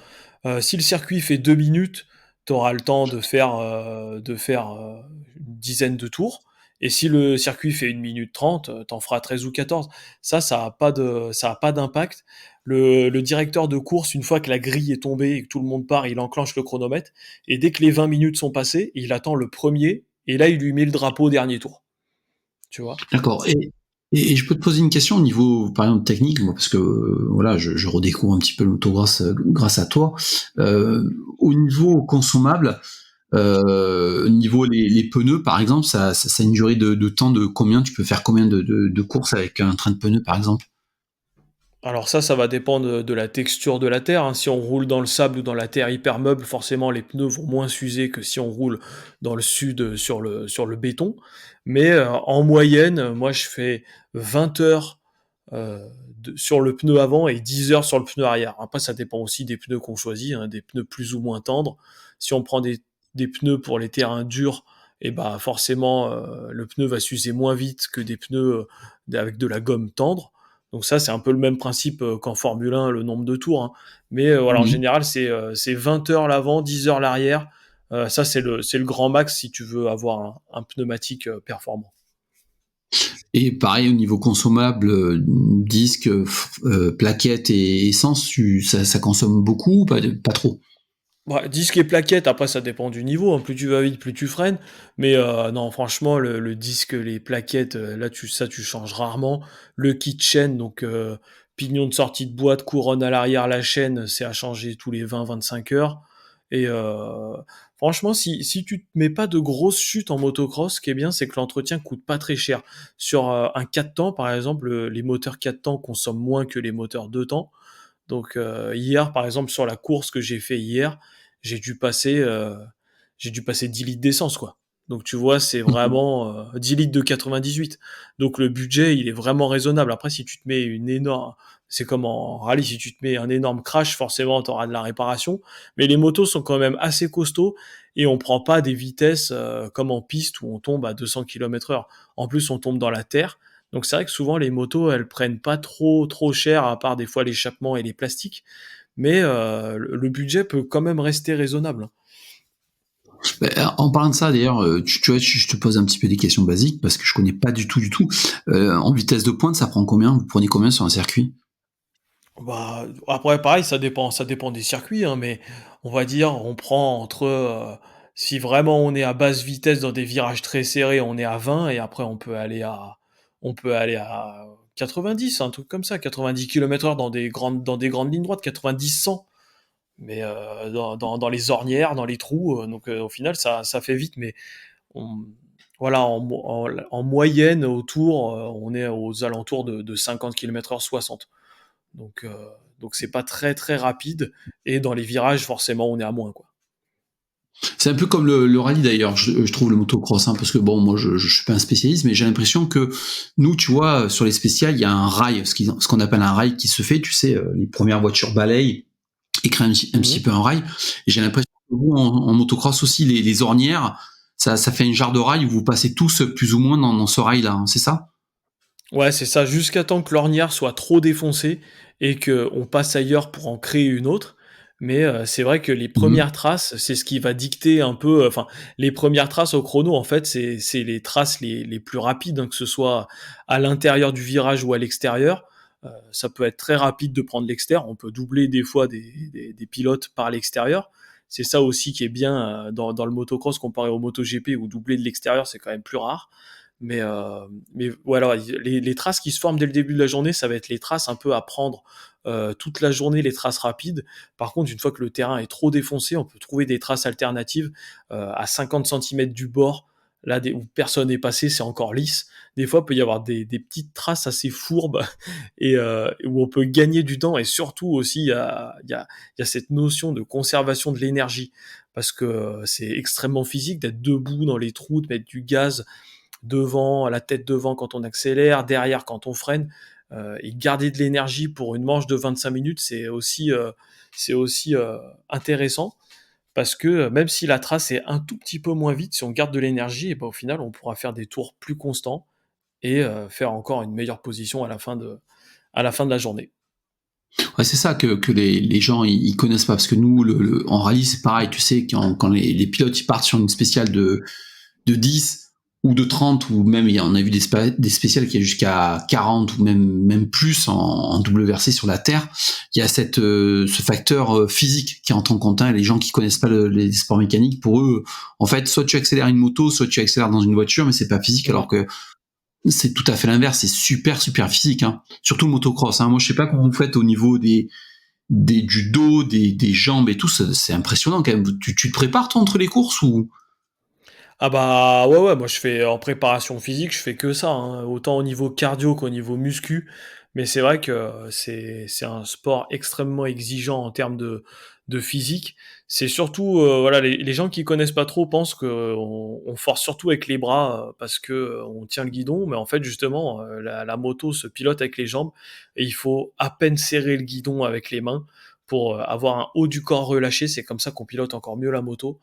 Si le circuit fait 2 minutes, tu auras le temps de faire une dizaine de tours. Et si le circuit fait 1 minute 30, t'en feras 13 ou 14. Ça a pas d'impact. Le directeur de course, une fois que la grille est tombée et que tout le monde part, il enclenche le chronomètre. Et dès que les 20 minutes sont passées, il attend le premier. Et là, il lui met le drapeau au dernier tour. Tu vois? D'accord. Et je peux te poser une question au niveau, par exemple, technique, moi, parce que voilà, je redécouvre un petit peu l'auto grâce à toi. Au niveau consommable, niveau les pneus, par exemple, ça a une durée de temps de combien? Tu peux faire combien de courses avec un train de pneus, par exemple? Alors ça va dépendre de la texture de la terre, hein. Si on roule dans le sable ou dans la terre hyper meuble, forcément les pneus vont moins s'user que si on roule dans le sud sur le béton. Mais en moyenne, moi je fais 20 heures sur le pneu avant et 10 heures sur le pneu arrière. Après ça dépend aussi des pneus qu'on choisit, hein, des pneus plus ou moins tendres. Si on prend des pneus pour les terrains durs, et bah forcément le pneu va s'user moins vite que des pneus avec de la gomme tendre. Donc ça, c'est un peu le même principe qu'en Formule 1, le nombre de tours, hein. Mais voilà, en Mhm. général, c'est 20 heures l'avant, 10 heures l'arrière. Ça, c'est le grand max si tu veux avoir un pneumatique performant. Et pareil, au niveau consommable, disque, plaquettes et essence, ça consomme beaucoup ou pas trop? Ouais, disque et plaquettes, après ça dépend du niveau, hein. Plus tu vas vite, plus tu freines. Mais non, franchement, le disque, les plaquettes, là, tu changes rarement. Le kit chaîne, donc pignon de sortie de boîte, couronne à l'arrière, la chaîne, c'est à changer tous les 20-25 heures. Et franchement, si tu te mets pas de grosses chutes en motocross, ce qui est bien, c'est que l'entretien coûte pas très cher. Sur un 4 temps, par exemple, les moteurs 4 temps consomment moins que les moteurs 2 temps. Donc hier, par exemple, sur la course que j'ai fait hier, j'ai dû passer, euh, j'ai dû passer 10 litres d'essence, quoi. Donc tu vois, c'est vraiment 10 litres de 98. Donc le budget, il est vraiment raisonnable. Après, si tu te mets une énorme, c'est comme en rallye, si tu te mets un énorme crash, forcément, tu auras de la réparation. Mais les motos sont quand même assez costauds, et on prend pas des vitesses comme en piste où on tombe à 200 km/h. En plus, on tombe dans la terre. Donc c'est vrai que souvent les motos, elles prennent pas trop cher, à part des fois l'échappement et les plastiques, mais le budget peut quand même rester raisonnable. En parlant de ça, d'ailleurs, tu vois, je te pose un petit peu des questions basiques parce que je connais pas du tout. En vitesse de pointe, ça prend combien? Vous prenez combien sur un circuit? Bah, après pareil, ça dépend des circuits, hein, mais on va dire, on prend entre, si vraiment on est à basse vitesse dans des virages très serrés, on est à 20, et après on peut aller à 90, un truc comme ça, 90 km/h dans des grandes lignes droites, 90-100. Mais dans les ornières, dans les trous, donc au final ça fait vite, mais on, voilà, en moyenne autour, on est aux alentours de 50 km/h, 60. Donc donc c'est pas très très rapide, et dans les virages forcément on est à moins, quoi. C'est un peu comme le rallye d'ailleurs, je trouve le motocross, hein, parce que bon, moi je suis pas un spécialiste, mais j'ai l'impression que nous, tu vois, sur les spéciales, il y a un rail, ce qu'on appelle un rail qui se fait, tu sais, les premières voitures balayent et créent un petit Mhm. peu un rail. Et j'ai l'impression que vous, en motocross aussi, les ornières, ça fait une jarre de rail où vous passez tous plus ou moins dans ce rail-là, hein, c'est ça? Ouais, c'est ça, jusqu'à temps que l'ornière soit trop défoncée et qu'on passe ailleurs pour en créer une autre. Mais c'est vrai que les Mhm. premières traces, c'est ce qui va dicter un peu. Enfin, les premières traces au chrono, en fait, c'est les traces les plus rapides, hein, que ce soit à l'intérieur du virage ou à l'extérieur. Ça peut être très rapide de prendre l'extérieur. On peut doubler des fois des pilotes par l'extérieur. C'est ça aussi qui est bien dans le motocross comparé au MotoGP où doubler de l'extérieur, c'est quand même plus rare. Mais voilà, les traces qui se forment dès le début de la journée, ça va être les traces un peu à prendre toute la journée, les traces rapides. Par contre, une fois que le terrain est trop défoncé, on peut trouver des traces alternatives à 50 centimètres du bord, là où personne n'est passé, c'est encore lisse. Des fois, il peut y avoir des petites traces assez fourbes et où on peut gagner du temps. Et surtout aussi, il y a cette notion de conservation de l'énergie parce que c'est extrêmement physique d'être debout dans les trous, de mettre du gaz devant, la tête devant quand on accélère, derrière quand on freine. Et garder de l'énergie pour une manche de 25 minutes, c'est aussi intéressant parce que même si la trace est un tout petit peu moins vite, si on garde de l'énergie, et ben, au final, on pourra faire des tours plus constants et faire encore une meilleure position à la fin de la journée. Ouais, c'est ça que les gens ils connaissent pas, parce que nous, en rallye, c'est pareil, tu sais, quand les pilotes ils partent sur une spéciale de 10 ou de 30, ou même on a vu des spéciales qui est jusqu'à 40 ou même plus en double versée sur la terre. Il y a ce facteur physique qui entre en compte, hein. Les gens qui connaissent pas les sports mécaniques, pour eux, en fait, soit tu accélères une moto, soit tu accélères dans une voiture, mais c'est pas physique, alors Mhm. que c'est tout à fait l'inverse, c'est super physique, hein. Surtout le motocross, hein. Moi je sais pas comment vous faites au niveau du dos, des jambes et tout, c'est impressionnant quand même. Tu te prépares toi entre les courses ou? Ah bah ouais ouais, moi je fais en préparation physique, je fais que ça, hein, autant au niveau cardio qu'au niveau muscu. Mais c'est vrai que c'est un sport extrêmement exigeant en termes de physique. C'est surtout voilà les gens qui connaissent pas trop pensent que on force surtout avec les bras parce que on tient le guidon, mais en fait justement la moto se pilote avec les jambes et il faut à peine serrer le guidon avec les mains pour avoir un haut du corps relâché. C'est comme ça qu'on pilote encore mieux la moto.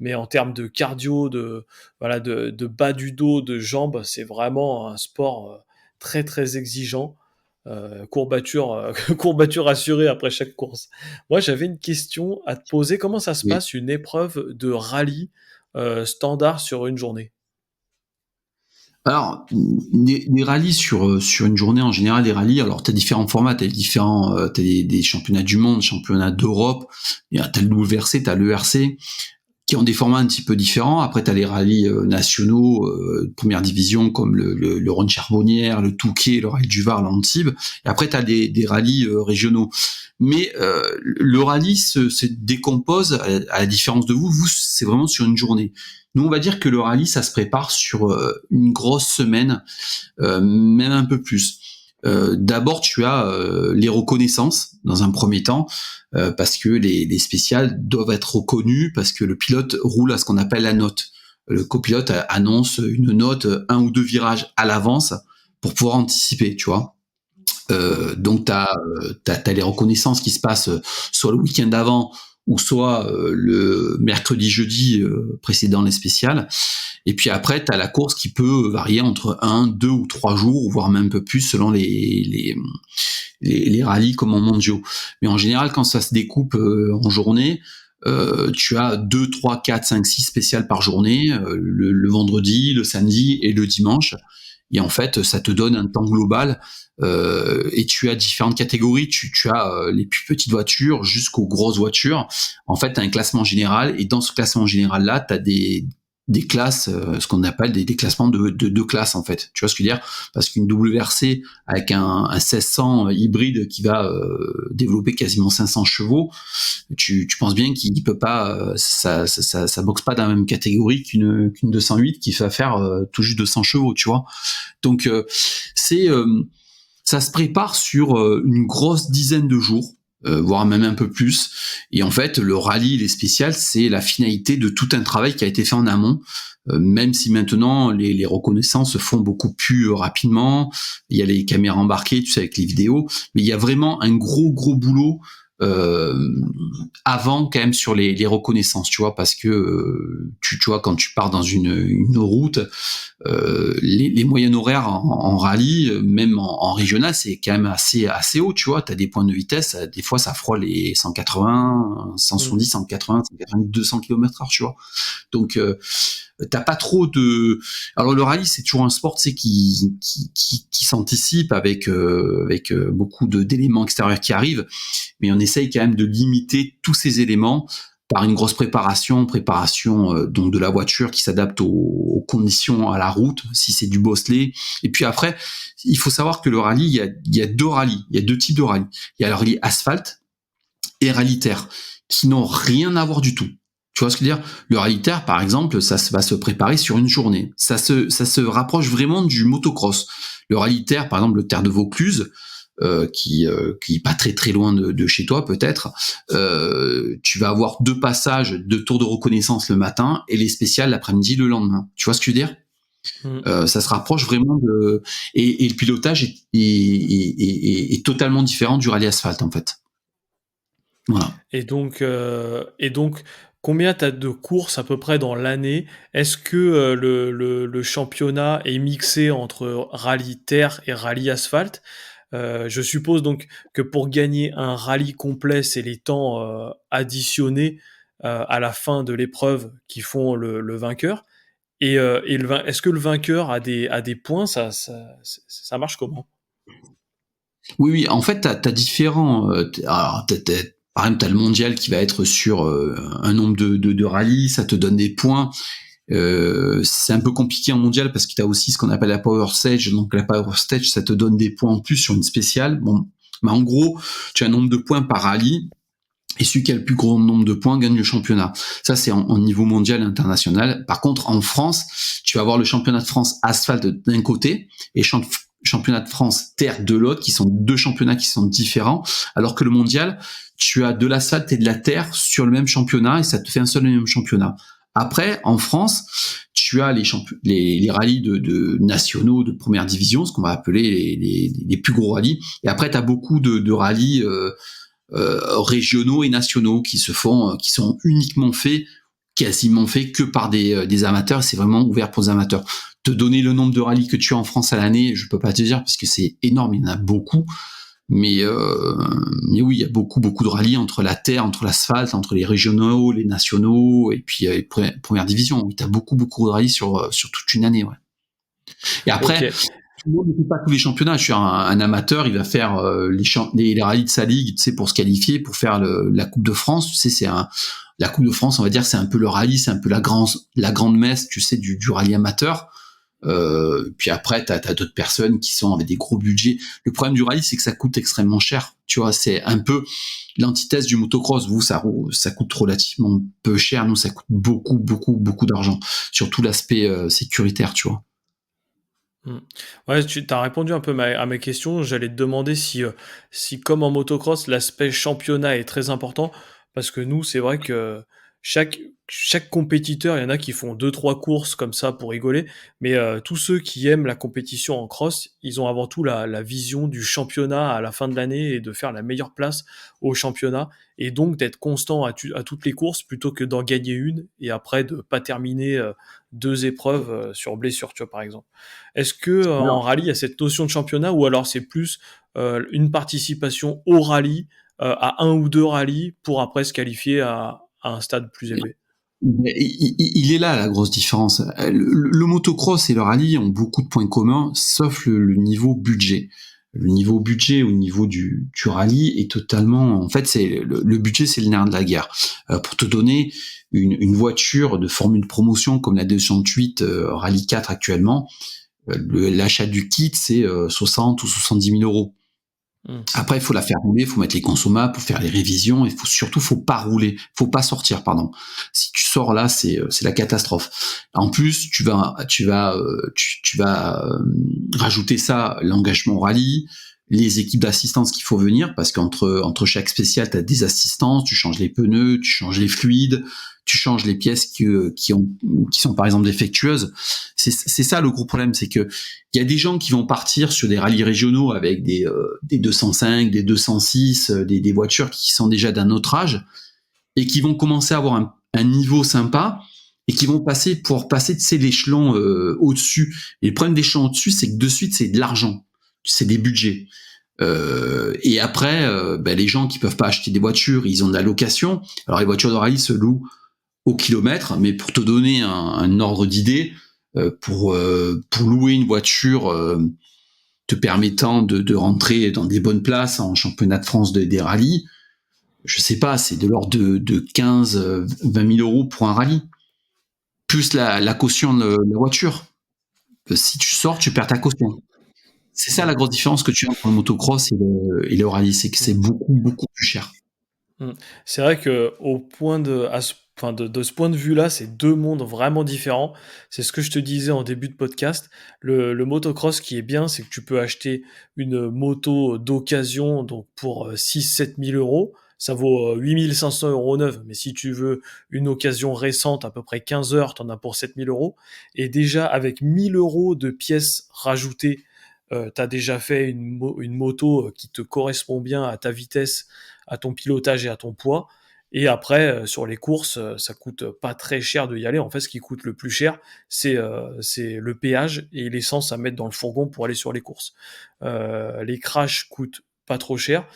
Mais en termes de cardio, voilà, de bas du dos, de jambes, c'est vraiment un sport très très exigeant. Courbature, courbature assurée après chaque course. Moi, j'avais une question à te poser. Comment ça se Oui. passe une épreuve de rallye standard sur une journée? Alors, des rallyes sur une journée en général, des rallyes, alors tu as différents formats, tu as des championnats du monde, championnats d'Europe, tu as le WRC, tu as l'ERC, qui ont des formats un petit peu différents. Après, tu as les rallyes nationaux, première division, comme le Rhône Charbonnière, le Touquet, le Rallye du Var, l'Antibes. Et après, tu as des rallyes régionaux. Mais le rallye se décompose, à la différence de vous, c'est vraiment sur une journée. Nous, on va dire que le rallye, ça se prépare sur une grosse semaine, même un peu plus. D'abord, tu as les reconnaissances dans un premier temps, parce que les spéciales doivent être reconnues, parce que le pilote roule à ce qu'on appelle la note. Le copilote annonce une note, un ou deux virages à l'avance pour pouvoir anticiper, tu vois. Donc, t'as les reconnaissances qui se passent soit le week-end d'avant, ou soit le mercredi, jeudi précédant les spéciales. Et puis après, tu as la course qui peut varier entre un, 2 ou 3 jours, voire même un peu plus selon les rallyes comme en mondiaux. Mais en général, quand ça se découpe en journée, tu as 2, 3, 4, 5, 6 spéciales par journée, le vendredi, le samedi et le dimanche. Et en fait, ça te donne un temps global, et tu as différentes catégories. Tu as les plus petites voitures jusqu'aux grosses voitures. En fait, tu as un classement général, et dans ce classement général-là, tu as des classes, ce qu'on appelle des classements de classes, en fait. Tu vois ce que je veux dire? Parce qu'une WRC avec un 1600 hybride qui va développer quasiment 500 chevaux, tu penses bien qu'il peut pas, ça boxe pas dans la même catégorie qu'une 208 qui va faire tout juste 200 chevaux, tu vois. Donc c'est ça se prépare sur une grosse dizaine de jours. voire même un peu plus. Et en fait, le rallye, les spéciales, c'est la finalité de tout un travail qui a été fait en amont. Même si maintenant les reconnaissances se font beaucoup plus rapidement, il y a les caméras embarquées, tu sais, avec les vidéos, mais il y a vraiment un gros boulot avant quand même sur les reconnaissances, tu vois, parce que tu vois quand tu pars dans une route, les moyennes horaires en rallye, même en régional, c'est quand même assez haut, tu vois. T'as des points de vitesse, des fois ça frôle les 180, 170, 180, 180, 200 km/h, tu vois. Donc t'as pas trop de. Alors le rallye, c'est toujours un sport, tu sais, qui s'anticipe avec beaucoup d'éléments extérieurs qui arrivent, mais on essaye quand même de limiter tous ces éléments par une grosse préparation donc de la voiture qui s'adapte aux conditions à la route, si c'est du bosselet. Et puis après, il faut savoir que le rallye, il y a deux rallyes, il y a deux types de rallye. Il y a le rallye asphalte et rallye terre, qui n'ont rien à voir du tout. Tu vois ce que je veux dire? Le rallye terre, par exemple, ça va se préparer sur une journée. Ça se rapproche vraiment du motocross. Le rallye terre, par exemple, le terre de Vaucluse, qui est pas très loin de chez toi peut-être, tu vas avoir 2 passages de tours de reconnaissance le matin et les spéciales l'après-midi le lendemain. Tu vois ce que je veux dire? Ça se rapproche vraiment de et le pilotage est totalement différent du rallye asphalte en fait. Voilà. Et donc, combien tu as de courses à peu près dans l'année? Est-ce que le championnat est mixé entre rallye terre et rallye asphalte? Je suppose donc que pour gagner un rallye complet, c'est les temps additionnés à la fin de l'épreuve qui font le vainqueur. Est-ce que le vainqueur a des points? Ça marche comment? Oui, en fait, t'as différents. Alors, par exemple, t'as le mondial qui va être sur un nombre de rallyes, ça te donne des points. C'est un peu compliqué en mondial parce que tu as aussi ce qu'on appelle la Power Stage. Donc la Power Stage, ça te donne des points en plus sur une spéciale. Bon, mais en gros, tu as un nombre de points par rallye. Et celui qui a le plus grand nombre de points gagne le championnat. Ça, c'est en niveau mondial et international. Par contre, en France, tu vas avoir le championnat de France asphalte d'un côté et championnat de France terre de l'autre, qui sont deux championnats qui sont différents. Alors que le mondial, tu as de l'asphalte et de la terre sur le même championnat et ça te fait un seul et même championnat. Après, en France, tu as les rallyes de nationaux de première division, ce qu'on va appeler les plus gros rallyes. Et après, tu as beaucoup de rallyes régionaux et nationaux qui sont uniquement faits, quasiment faits que par des amateurs. C'est vraiment ouvert pour des amateurs. Te donner le nombre de rallyes que tu as en France à l'année, je peux pas te dire parce que c'est énorme, il y en a beaucoup. Mais oui, il y a beaucoup de rallyes entre la terre, entre l'asphalte, entre les régionaux, les nationaux, et puis première division. Oui, tu as beaucoup de rallyes sur toute une année. Ouais. Et après, Ok. tout le monde ne fait pas tous les championnats. Je suis un amateur, il va faire les rallyes de sa ligue, tu sais, pour se qualifier, pour faire la Coupe de France. Tu sais, la Coupe de France, on va dire, c'est un peu le rallye, c'est un peu la grande messe, tu sais, du rallye amateur. Puis après, t'as d'autres personnes qui sont avec des gros budgets. Le problème du rallye, c'est que ça coûte extrêmement cher. Tu vois, c'est un peu l'antithèse du motocross. Vous, ça coûte relativement peu cher. Nous, ça coûte beaucoup d'argent. Surtout l'aspect sécuritaire, tu vois. Ouais, tu as répondu un peu à mes questions. J'allais te demander si, comme en motocross, l'aspect championnat est très important, parce que nous, c'est vrai que chaque compétiteur, il y en a qui font deux, trois courses comme ça pour rigoler, mais tous ceux qui aiment la compétition en cross, ils ont avant tout la vision du championnat à la fin de l'année et de faire la meilleure place au championnat, et donc d'être constant à toutes les courses plutôt que d'en gagner une et après de pas terminer deux épreuves sur blessure, tu vois, par exemple. Est-ce que en Alors, rallye, il y a cette notion de championnat ou alors c'est plus une participation au rallye, à un ou deux rallyes pour après se qualifier à un stade plus élevé? il est là la grosse différence. Le motocross et le rallye ont beaucoup de points communs, sauf le niveau budget. Le niveau budget au niveau du rallye est totalement. En fait, c'est le budget, c'est le nerf de la guerre. Pour te donner une voiture de formule promotion comme la 208 Rallye 4 actuellement, l'achat du kit c'est 60 ou 70 000 euros. Hmm. Après, il faut la faire rouler, il faut mettre les consommables, faut faire les révisions, et faut pas rouler, faut pas sortir, pardon. Si tu sors là, c'est la catastrophe. En plus, tu vas rajouter ça, l'engagement rallye, les équipes d'assistance qu'il faut venir, parce qu'entre chaque spécial, tu as des assistances, tu changes les pneus, tu changes les fluides, tu changes les pièces qui sont par exemple défectueuses. C'est ça le gros problème, c'est que il y a des gens qui vont partir sur des rallyes régionaux avec des 205, des 206, des voitures qui sont déjà d'un autre âge et qui vont commencer à avoir un niveau sympa et qui vont pouvoir passer de l'échelon au-dessus. Et le problème d'échelon au-dessus, c'est que de suite, c'est de l'argent, c'est des budgets. Et après, les gens qui peuvent pas acheter des voitures, ils ont de la location. Alors les voitures de rallye se louent au kilomètre, mais pour te donner un ordre d'idée, pour louer une voiture te permettant de rentrer dans des bonnes places en championnat de France des rallyes, je sais pas, c'est de l'ordre de 15 20 000 euros pour un rallye, plus la caution de la voiture. Si tu sors, tu perds ta caution. C'est ça la grosse différence que tu as entre le motocross et le rallye, c'est que c'est beaucoup, beaucoup plus cher. C'est vrai que au point de ce point de vue-là, c'est deux mondes vraiment différents. C'est ce que je te disais en début de podcast. Le motocross, qui est bien, c'est que tu peux acheter une moto d'occasion, donc pour 6-7 000 euros. Ça vaut 8 500 euros neuve, mais si tu veux une occasion récente, à peu près 15 heures, t'en as pour 7 000 euros. Et déjà, avec 1 000 euros de pièces rajoutées, t'as déjà fait une moto qui te correspond bien à ta vitesse, à ton pilotage et à ton poids. Et après, sur les courses, ça coûte pas très cher de y aller. En fait, ce qui coûte le plus cher, c'est le péage et l'essence à mettre dans le fourgon pour aller sur les courses. Les crashs coûtent pas trop cher.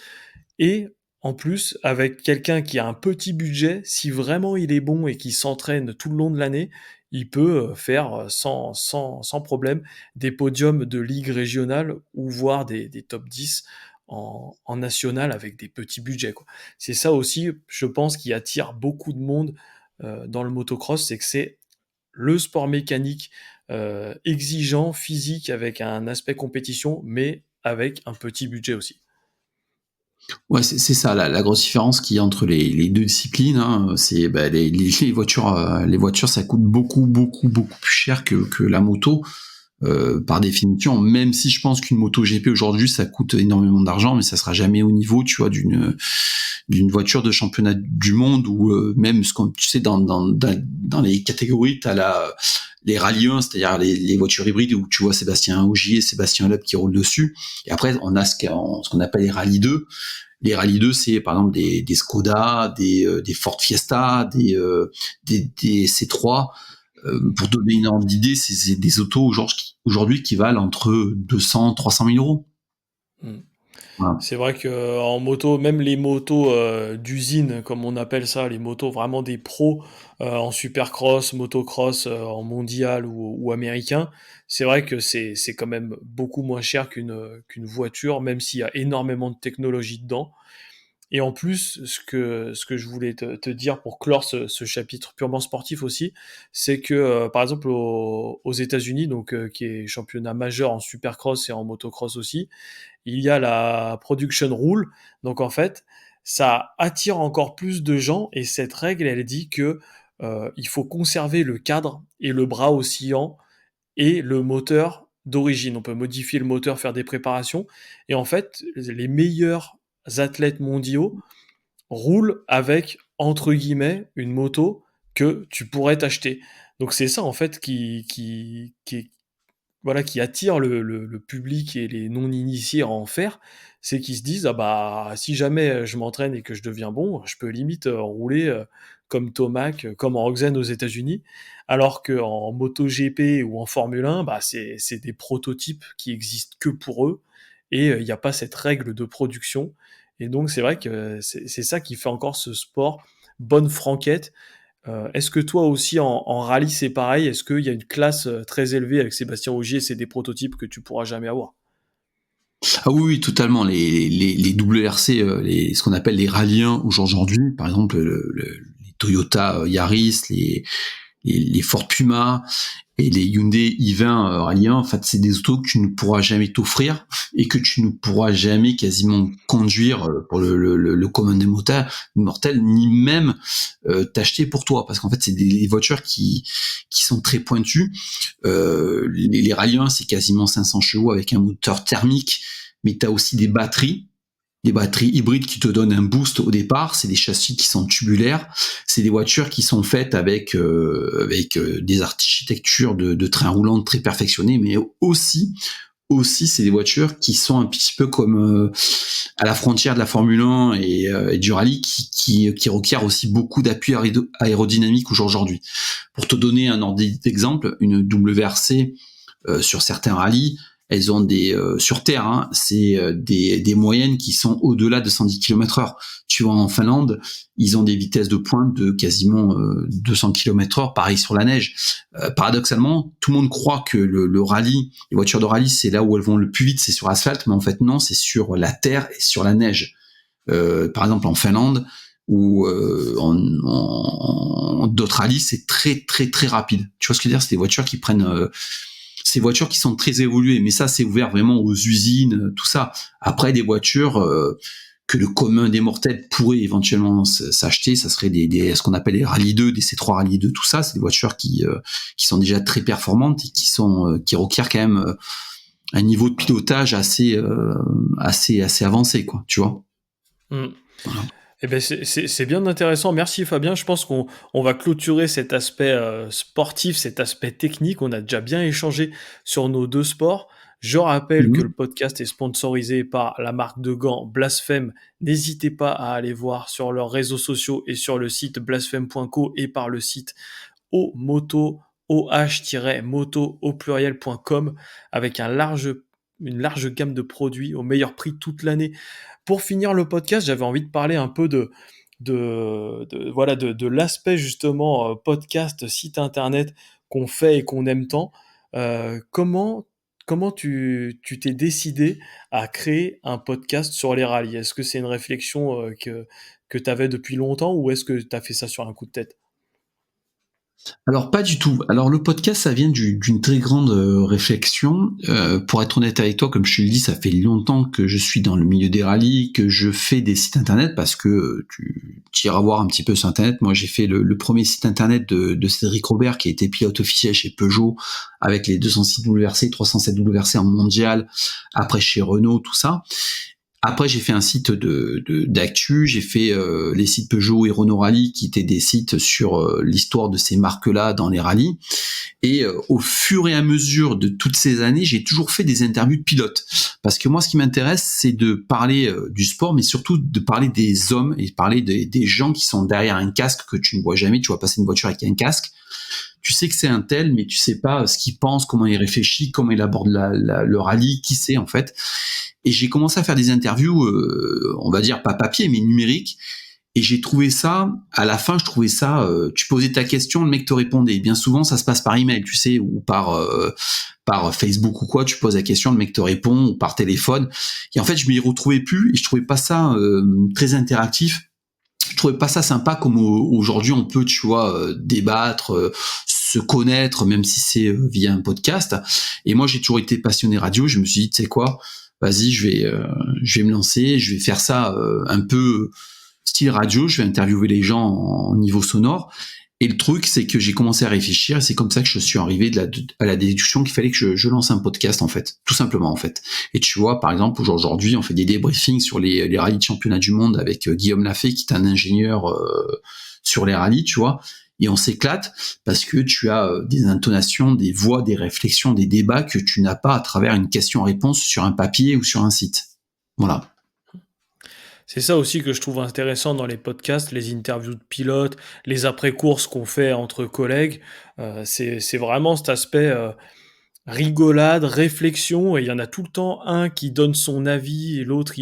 Et en plus, avec quelqu'un qui a un petit budget, si vraiment il est bon et qu'il s'entraîne tout le long de l'année, il peut faire sans problème des podiums de ligue régionale ou voire des top 10 en national avec des petits budgets, quoi. C'est ça aussi, je pense, qui attire beaucoup de monde dans le motocross, c'est que c'est le sport mécanique exigeant, physique, avec un aspect compétition, mais avec un petit budget aussi. Ouais, c'est ça la grosse différence qu'il y a entre les deux disciplines. Hein, c'est les voitures, ça coûte beaucoup, beaucoup, beaucoup plus cher que la moto. Par définition, même si je pense qu'une moto GP aujourd'hui ça coûte énormément d'argent, mais ça sera jamais au niveau, tu vois, d'une voiture de championnat du monde ou même tu sais dans les catégories t'as les rallye 1, c'est-à-dire les voitures hybrides où tu vois Sébastien Ogier et Sébastien Loeb qui roulent dessus, et après on a ce qu'on appelle les rallye 2. Les rallye 2, c'est par exemple des Skoda, des Ford Fiesta, des C3. Pour donner une ordre d'idée, c'est des autos aujourd'hui qui valent entre 200 et 300 000 euros. Mm. Voilà. C'est vrai que en moto, même les motos d'usine, comme on appelle ça, les motos vraiment des pros en supercross, motocross, en mondial ou américain, c'est vrai que c'est quand même beaucoup moins cher qu'une voiture, même s'il y a énormément de technologie dedans. Et en plus, ce que je voulais te dire pour clore ce chapitre purement sportif aussi, c'est que par exemple aux États-Unis, donc qui est championnat majeur en supercross et en motocross aussi, il y a la production rule. Donc en fait, ça attire encore plus de gens, et cette règle, elle dit que il faut conserver le cadre et le bras oscillant et le moteur d'origine. On peut modifier le moteur, faire des préparations, et en fait, les meilleurs athlètes mondiaux roulent avec, entre guillemets, une moto que tu pourrais t'acheter. Donc c'est ça en fait voilà, qui attire le public et les non-initiés à en faire, c'est qu'ils se disent: ah bah si jamais je m'entraîne et que je deviens bon, je peux limite rouler comme Tomac, comme en Roxen aux États-Unis, alors qu'en MotoGP ou en Formule 1, bah c'est des prototypes qui existent que pour eux, et il n'y a pas cette règle de production. Et donc c'est vrai que c'est ça qui fait encore ce sport bonne franquette. Est-ce que toi aussi en rallye c'est pareil? Est-ce qu'il y a une classe très élevée avec Sébastien Ogier, c'est des prototypes que tu pourras jamais avoir? Ah oui, oui, totalement. Les WRC, ce qu'on appelle les rallyens aujourd'hui, par exemple les Toyota Yaris, les Ford Puma et les Hyundai i20 rallye 1, en fait, c'est des autos que tu ne pourras jamais t'offrir et que tu ne pourras jamais quasiment conduire pour le commun des mortels, ni même t'acheter pour toi, parce qu'en fait, c'est des voitures qui sont très pointues. Les rallye 1, c'est quasiment 500 chevaux avec un moteur thermique, mais tu as aussi des batteries hybrides qui te donnent un boost au départ. C'est des châssis qui sont tubulaires. C'est des voitures qui sont faites avec des architectures de trains roulants très perfectionnées, mais aussi c'est des voitures qui sont un petit peu comme à la frontière de la Formule 1 et du rallye qui requièrent aussi beaucoup d'appui aérodynamique aujourd'hui. Pour te donner un ordre d'exemple, une WRC sur certains rallyes, elles ont sur terre, hein, c'est des moyennes qui sont au-delà de 110 km/h. Tu vois, en Finlande, ils ont des vitesses de pointe de quasiment 200 km/h, pareil sur la neige. Paradoxalement, tout le monde croit que le rallye, les voitures de rallye, c'est là où elles vont le plus vite, c'est sur asphalte, mais en fait non, c'est sur la terre et sur la neige. Par exemple, en Finlande, ou en d'autres rallyes, c'est très très très rapide. Tu vois ce que je veux dire? C'est des voitures qui prennent ces voitures qui sont très évoluées, mais ça c'est ouvert vraiment aux usines, tout ça. Après, des voitures que le commun des mortels pourrait éventuellement s'acheter, ça serait ce qu'on appelle les Rallye 2, des C3 Rallye 2, tout ça. C'est des voitures qui sont déjà très performantes et qui requièrent quand même un niveau de pilotage assez avancé, quoi. Tu vois. Voilà. Eh ben c'est bien intéressant. Merci Fabien. Je pense qu'on va clôturer cet aspect sportif, cet aspect technique. On a déjà bien échangé sur nos deux sports. Je rappelle que le podcast est sponsorisé par la marque de gants Blasphème. N'hésitez pas à aller voir sur leurs réseaux sociaux et sur le site blasphème.co et par le site oh-moto au pluriel.com avec une large gamme de produits au meilleur prix toute l'année. Pour finir le podcast, j'avais envie de parler un peu de l'aspect justement podcast, site internet qu'on fait et qu'on aime tant. Comment tu t'es décidé à créer un podcast sur les rallyes? Est-ce que c'est une réflexion que tu avais depuis longtemps ou est-ce que tu as fait ça sur un coup de tête? Alors pas du tout. Alors le podcast, ça vient d'une très grande réflexion. Pour être honnête avec toi, comme je te le dis, ça fait longtemps que je suis dans le milieu des rallyes, que je fais des sites internet parce que tu iras voir un petit peu sur internet. Moi, j'ai fait le premier site internet de Cédric Robert qui a été pilote officiel chez Peugeot avec les 206 WRC, 307 WRC en mondial. Après chez Renault, tout ça. Après, j'ai fait un site d'actu, j'ai fait les sites Peugeot et Renault Rally qui étaient des sites sur l'histoire de ces marques-là dans les rallyes. Et au fur et à mesure de toutes ces années, j'ai toujours fait des interviews de pilotes. Parce que moi, ce qui m'intéresse, c'est de parler du sport, mais surtout de parler des hommes et de parler des gens qui sont derrière un casque que tu ne vois jamais. Tu vois passer une voiture avec un casque. Tu sais que c'est un tel, mais tu sais pas ce qu'il pense, comment il réfléchit, comment il aborde le rallye, qui c'est en fait. Et j'ai commencé à faire des interviews, on va dire pas papier, mais numérique. Et j'ai trouvé ça, à la fin, je trouvais ça, tu posais ta question, le mec te répondait. Et bien souvent, ça se passe par email, tu sais, ou par Facebook ou quoi, tu poses la question, le mec te répond, ou par téléphone. Et en fait, je m'y retrouvais plus et je trouvais pas ça très interactif. Je trouvais pas ça sympa comme aujourd'hui on peut, tu vois, débattre, se connaître, même si c'est via un podcast. Et moi, j'ai toujours été passionné radio. Je me suis dit, tu sais quoi, vas-y, je vais me lancer, je vais faire ça un peu style radio. Je vais interviewer les gens en niveau sonore. Et le truc, c'est que j'ai commencé à réfléchir, et c'est comme ça que je suis arrivé à la déduction qu'il fallait que je lance un podcast, en fait. Tout simplement, en fait. Et tu vois, par exemple, aujourd'hui, on fait des débriefings sur les rallyes de championnat du monde avec Guillaume Lafay, qui est un ingénieur sur les rallyes, tu vois. Et on s'éclate parce que tu as des intonations, des voix, des réflexions, des débats que tu n'as pas à travers une question-réponse sur un papier ou sur un site. Voilà. C'est ça aussi que je trouve intéressant dans les podcasts, les interviews de pilotes, les après-courses qu'on fait entre collègues. C'est vraiment cet aspect rigolade, réflexion, et il y en a tout le temps un qui donne son avis et l'autre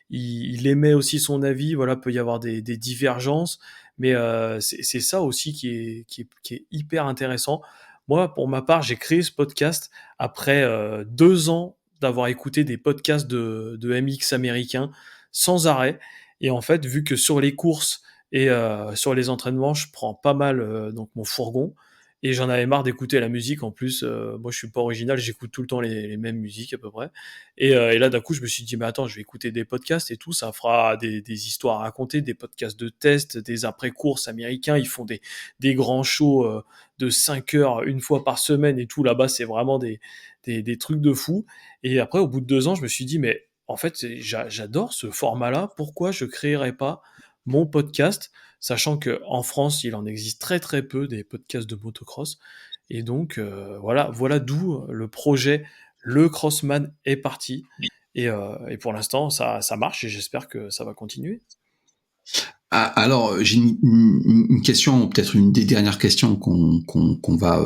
il émet aussi son avis. Voilà, peut y avoir des divergences, mais c'est ça aussi qui est hyper intéressant. Moi, pour ma part, j'ai créé ce podcast après 2 ans d'avoir écouté des podcasts de MX américains sans arrêt. Et en fait, vu que sur les courses et sur les entraînements, je prends pas mal donc mon fourgon, et j'en avais marre d'écouter la musique. En plus, moi, je suis pas original, j'écoute tout le temps les mêmes musiques à peu près. Et là, d'un coup, je me suis dit, mais attends, je vais écouter des podcasts et tout, ça fera des histoires à raconter, des podcasts de tests, des après-courses américains. Ils font des grands shows de 5 heures une fois par semaine et tout. Là-bas, c'est vraiment des trucs de fou. Et après, au bout de 2 ans, je me suis dit, mais en fait, j'adore ce format-là. Pourquoi je créerais pas mon podcast, sachant que en France, il en existe très très peu des podcasts de motocross. Et donc voilà d'où le projet Le Crossman est parti. Et pour l'instant, ça marche et j'espère que ça va continuer. Ah, alors, j'ai une question, peut-être une des dernières questions qu'on va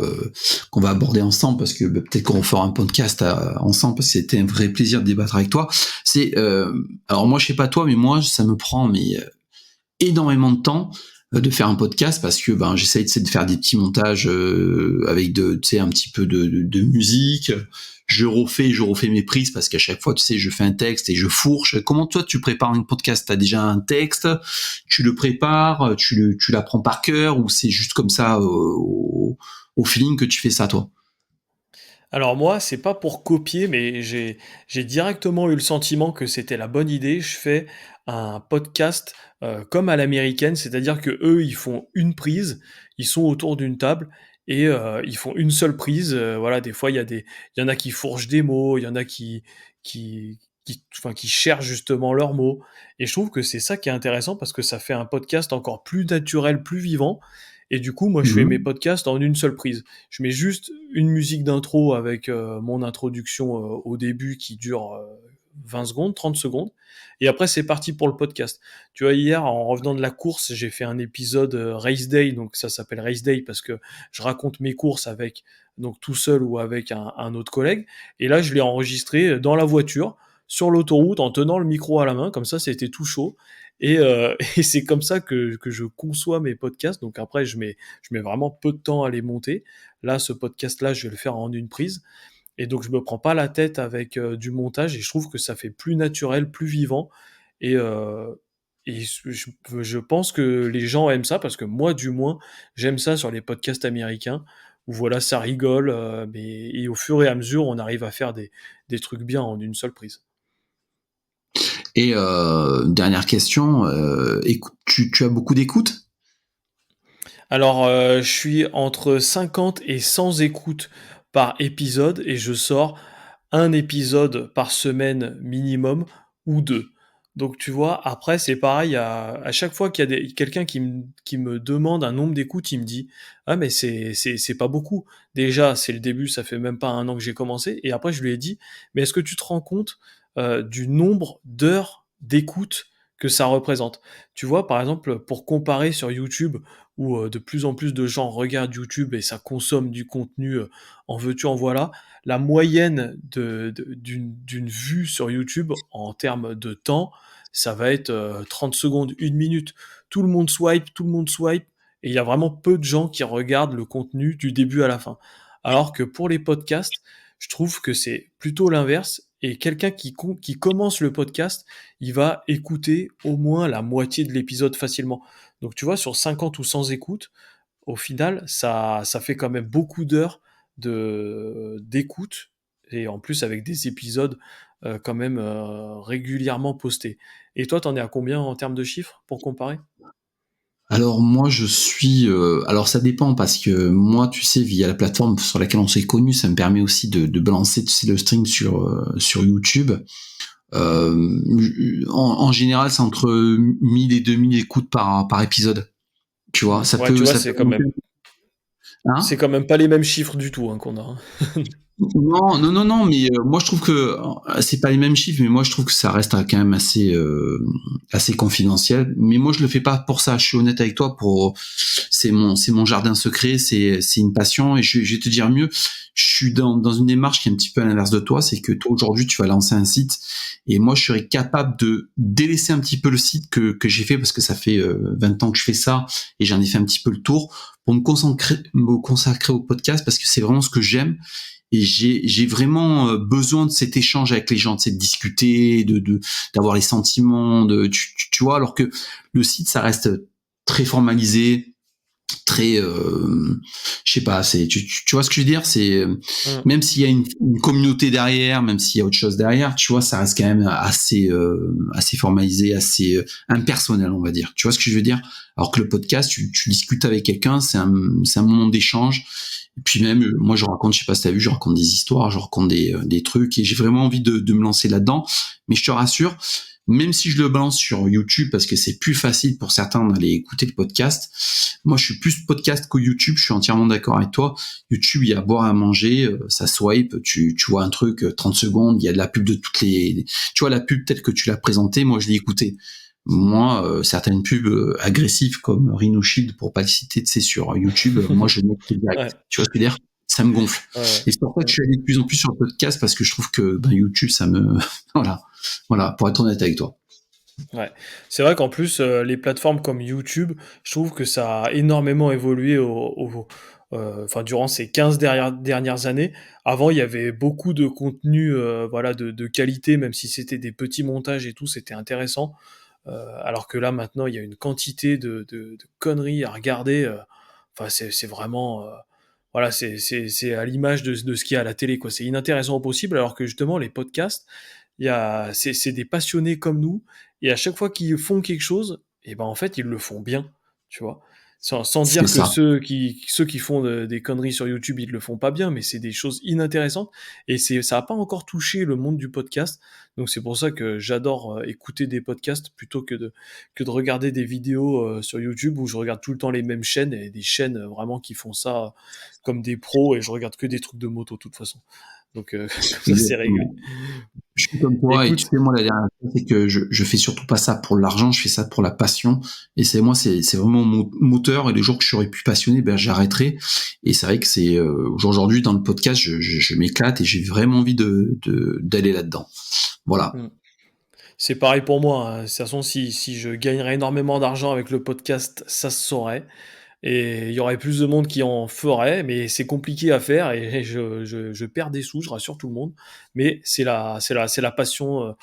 aborder ensemble, parce que peut-être qu'on fera un podcast ensemble, parce que c'était un vrai plaisir de débattre avec toi. C'est, alors moi, je sais pas toi, mais moi, ça me prend énormément de temps de faire un podcast, parce que j'essaye de faire des petits montages avec un petit peu de musique. Je refais mes prises, parce qu'à chaque fois, je fais un texte et je fourche. Comment toi tu prépares un podcast? T'as déjà un texte, tu le prépares, tu l'apprends par cœur, ou c'est juste comme ça au feeling que tu fais ça toi? Alors moi, c'est pas pour copier, mais j'ai directement eu le sentiment que c'était la bonne idée. Je fais un podcast comme à l'américaine, c'est-à-dire que eux, ils font une prise, ils sont autour d'une table et ils font une seule prise. Voilà, des fois il y en a qui fourchent des mots, il y en a qui cherchent justement leurs mots. Et je trouve que c'est ça qui est intéressant parce que ça fait un podcast encore plus naturel, plus vivant. Et du coup, moi, je fais mes Mhm. podcasts en une seule prise. Je mets juste une musique d'intro avec mon introduction au début qui dure 20 secondes, 30 secondes. Et après, c'est parti pour le podcast. Tu vois, hier, en revenant de la course, j'ai fait un épisode Race Day. Donc, ça s'appelle Race Day parce que je raconte mes courses avec, donc tout seul ou avec un autre collègue. Et là, je l'ai enregistré dans la voiture, sur l'autoroute, en tenant le micro à la main. Comme ça, c'était tout chaud. Et c'est comme ça que je conçois mes podcasts. Donc après, je mets vraiment peu de temps à les monter. Là, ce podcast-là, je vais le faire en une prise. Et donc, je me prends pas la tête avec du montage et je trouve que ça fait plus naturel, plus vivant. Et, euh, et je pense que les gens aiment ça parce que moi, du moins, j'aime ça sur les podcasts américains où voilà, ça rigole. Et au fur et à mesure, on arrive à faire des trucs bien en une seule prise. Et dernière question, écoute, tu as beaucoup d'écoute? Alors, je suis entre 50 et 100 écoutes par épisode et je sors un épisode par semaine minimum ou deux. Donc tu vois, après c'est pareil, à chaque fois qu'il y a quelqu'un qui me demande un nombre d'écoutes, il me dit ah mais c'est pas beaucoup. Déjà c'est le début, ça fait même pas un an que j'ai commencé. Et après je lui ai dit mais est-ce que tu te rends compte du nombre d'heures d'écoute que ça représente? Tu vois, par exemple, pour comparer sur YouTube, où de plus en plus de gens regardent YouTube et ça consomme du contenu en veux-tu, en voilà, la moyenne d'une vue sur YouTube en termes de temps, ça va être 30 secondes, une minute. Tout le monde swipe, et il y a vraiment peu de gens qui regardent le contenu du début à la fin. Alors que pour les podcasts, je trouve que c'est plutôt l'inverse, et quelqu'un qui commence le podcast, il va écouter au moins la moitié de l'épisode facilement. Donc tu vois, sur 50 ou 100 écoutes, au final, ça fait quand même beaucoup d'heures d'écoute, et en plus avec des épisodes quand même régulièrement postés. Et toi, t'en es à combien en termes de chiffres pour comparer? Alors moi je suis alors ça dépend, parce que moi tu sais, via la plateforme sur laquelle on s'est connu, ça me permet aussi de balancer, tu sais, le stream sur YouTube. En général c'est entre 1000 et 2000 écoutes par épisode, tu vois. ça Ouais, tu peut vois, ça peut monter, c'est hein. quand même pas les mêmes chiffres du tout hein, qu'on a, hein. Non, non, non, non, mais moi je trouve que c'est pas les mêmes chiffres, mais moi je trouve que ça reste quand même assez confidentiel. Mais moi je le fais pas pour ça. Je suis honnête avec toi. C'est mon jardin secret, c'est une passion, et je vais te dire mieux. Je suis dans une démarche qui est un petit peu à l'inverse de toi. C'est que toi aujourd'hui tu vas lancer un site, et moi je serais capable de délaisser un petit peu le site que j'ai fait, parce que ça fait 20 ans que je fais ça, et j'en ai fait un petit peu le tour, pour me consacrer au podcast, parce que c'est vraiment ce que j'aime. Et j'ai vraiment besoin de cet échange avec les gens, de discuter, d'avoir les sentiments, tu vois. Alors que le site, ça reste très formalisé, très je sais pas, tu vois ce que je veux dire. C'est Hum. même s'il y a une communauté derrière, même s'il y a autre chose derrière, tu vois, ça reste quand même assez formalisé, assez impersonnel, on va dire. Tu vois ce que je veux dire. Alors que le podcast, tu discutes avec quelqu'un, c'est un moment d'échange, Et puis même, moi je raconte, je sais pas si t'as vu, je raconte des histoires, je raconte des trucs, et j'ai vraiment envie de me lancer là-dedans. Mais je te rassure, même si je le balance sur YouTube, parce que c'est plus facile pour certains d'aller écouter le podcast, moi je suis plus podcast que YouTube, je suis entièrement d'accord avec toi. YouTube, il y a à boire à manger, ça swipe, tu vois un truc, 30 secondes, il y a de la pub de toutes les... Tu vois la pub telle que tu l'as présentée, moi je l'ai écoutée. Moi, certaines pubs agressives comme Rhino Shield, pour pas le citer, tu sais, sur YouTube, moi je n'écoute direct. Ouais, Tu vois ce que je veux dire? Ça me gonfle. ouais, Et c'est pour ça que je suis allé de plus en plus sur le podcast, parce que je trouve que YouTube, ça me... voilà, pour être honnête avec toi. ouais. C'est vrai qu'en plus, les plateformes comme YouTube, je trouve que ça a énormément évolué enfin, durant ces 15 dernières années. Avant, il y avait beaucoup de contenu, voilà, de qualité, même si c'était des petits montages et tout, c'était intéressant. Alors que là, maintenant, il y a une quantité de conneries à regarder. Enfin, c'est vraiment, voilà, c'est à l'image de ce qu'il y a à la télé, quoi. C'est inintéressant au possible, alors que justement, les podcasts, c'est des passionnés comme nous, et à chaque fois qu'ils font quelque chose, et ben en fait, ils le font bien, tu vois. Sans C'est dire que ça. ceux qui font des conneries sur YouTube, ils le font pas bien, mais c'est des choses inintéressantes, et ça a pas encore touché le monde du podcast. Donc c'est pour ça que j'adore écouter des podcasts plutôt que de regarder des vidéos sur YouTube, où je regarde tout le temps les mêmes chaînes, et des chaînes vraiment qui font ça comme des pros, et je regarde que des trucs de moto de toute façon. Donc comme ça, c'est réglé. Exactement. Je suis comme toi, et tu Écoute, sais, moi, la dernière chose, c'est que je fais surtout pas ça pour l'argent, je fais ça pour la passion. Et c'est vraiment mon moteur. Et le jour que je serai plus passionné, ben, j'arrêterai. Et c'est vrai que c'est, aujourd'hui, dans le podcast, je m'éclate, et j'ai vraiment envie d'aller là-dedans. Voilà. mm, c'est pareil pour moi, hein. De toute façon, si je gagnerais énormément d'argent avec le podcast, ça se saurait. Et il y aurait plus de monde qui en ferait, mais c'est compliqué à faire, et je perds des sous, je rassure tout le monde. Mais c'est la passion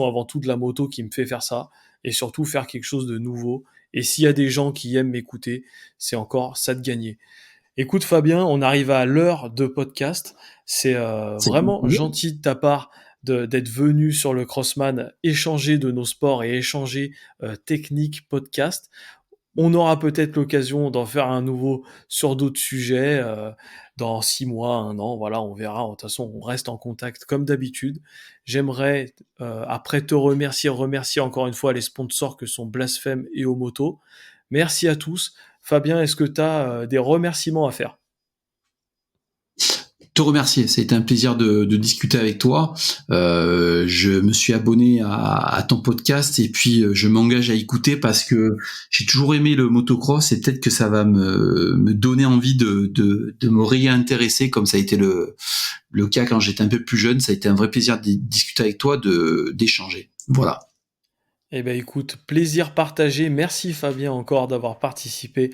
avant tout de la moto qui me fait faire ça, et surtout faire quelque chose de nouveau. Et s'il y a des gens qui aiment m'écouter, c'est encore ça de gagner. Écoute Fabien, on arrive à l'heure de podcast. C'est C'est vraiment gentil de ta part d'être venu sur le Crossman échanger de nos sports et échanger technique podcast. On aura peut-être l'occasion d'en faire un nouveau sur d'autres sujets dans 6 mois, 1 an, voilà, on verra. De toute façon, on reste en contact comme d'habitude. J'aimerais, après te remercier encore une fois les sponsors que sont Blasphème et Omoto. Merci à tous. Fabien, est-ce que tu as des remerciements à faire? te remercier. Ça a été un plaisir de discuter avec toi. Je me suis abonné à ton podcast, et puis je m'engage à écouter, parce que j'ai toujours aimé le motocross, et peut-être que ça va me donner envie de me réintéresser, comme ça a été le cas quand j'étais un peu plus jeune. Ça a été un vrai plaisir de discuter avec toi, d'échanger. Voilà. Eh ben écoute, plaisir partagé. Merci Fabien encore d'avoir participé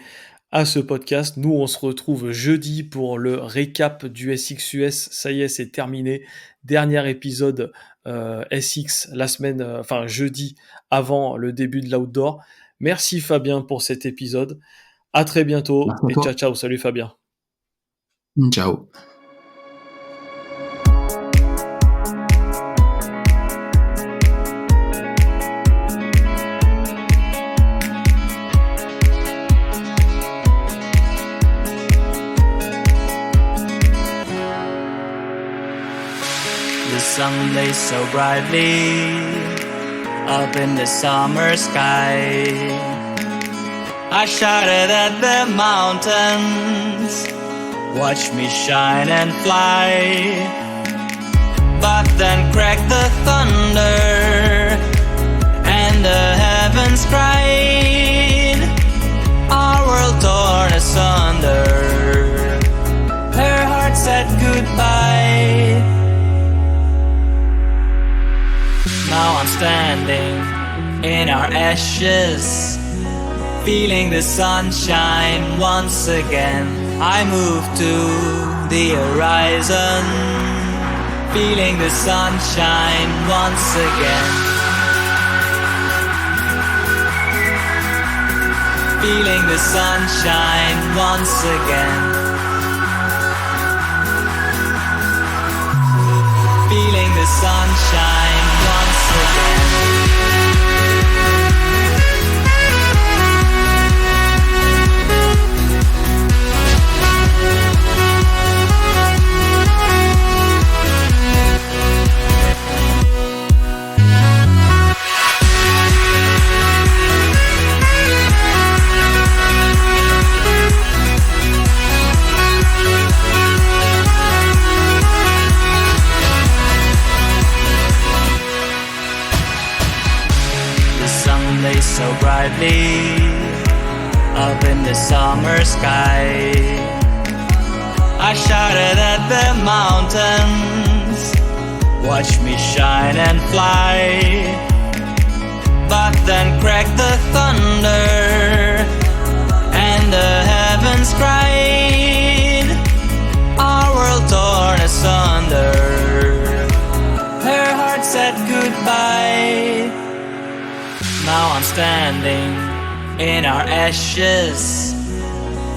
à ce podcast. Nous, on se retrouve jeudi pour le récap du SXUS. Ça y est, c'est terminé. Dernier épisode SX la semaine, enfin jeudi avant le début de l'outdoor. Merci Fabien pour cet épisode. À très bientôt, Merci à et ciao toi. ciao. Salut Fabien. Ciao. The sun blazed so brightly up in the summer sky. I shouted at the mountains, watch me shine and fly. But then cracked the thunder, and the heavens cried. Our world torn asunder, her heart said goodbye. Now I'm standing in our ashes, feeling the sunshine once again. I move to the horizon, feeling the sunshine once again. Feeling the sunshine once again. Feeling the sunshine once again. quietly up in the summer sky. I shouted at the mountains, watch me shine and fly. But then cracked the thunder, and the heavens cried, our world torn asunder. Her heart said goodbye. Now I'm standing in our ashes,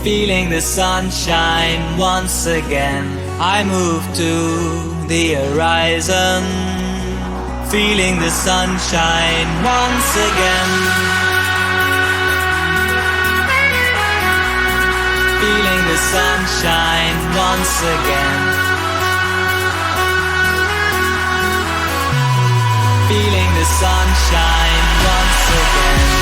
feeling the sunshine once again. I move to the horizon, feeling the sunshine once again. Feeling the sunshine once again. Feeling the sunshine once again.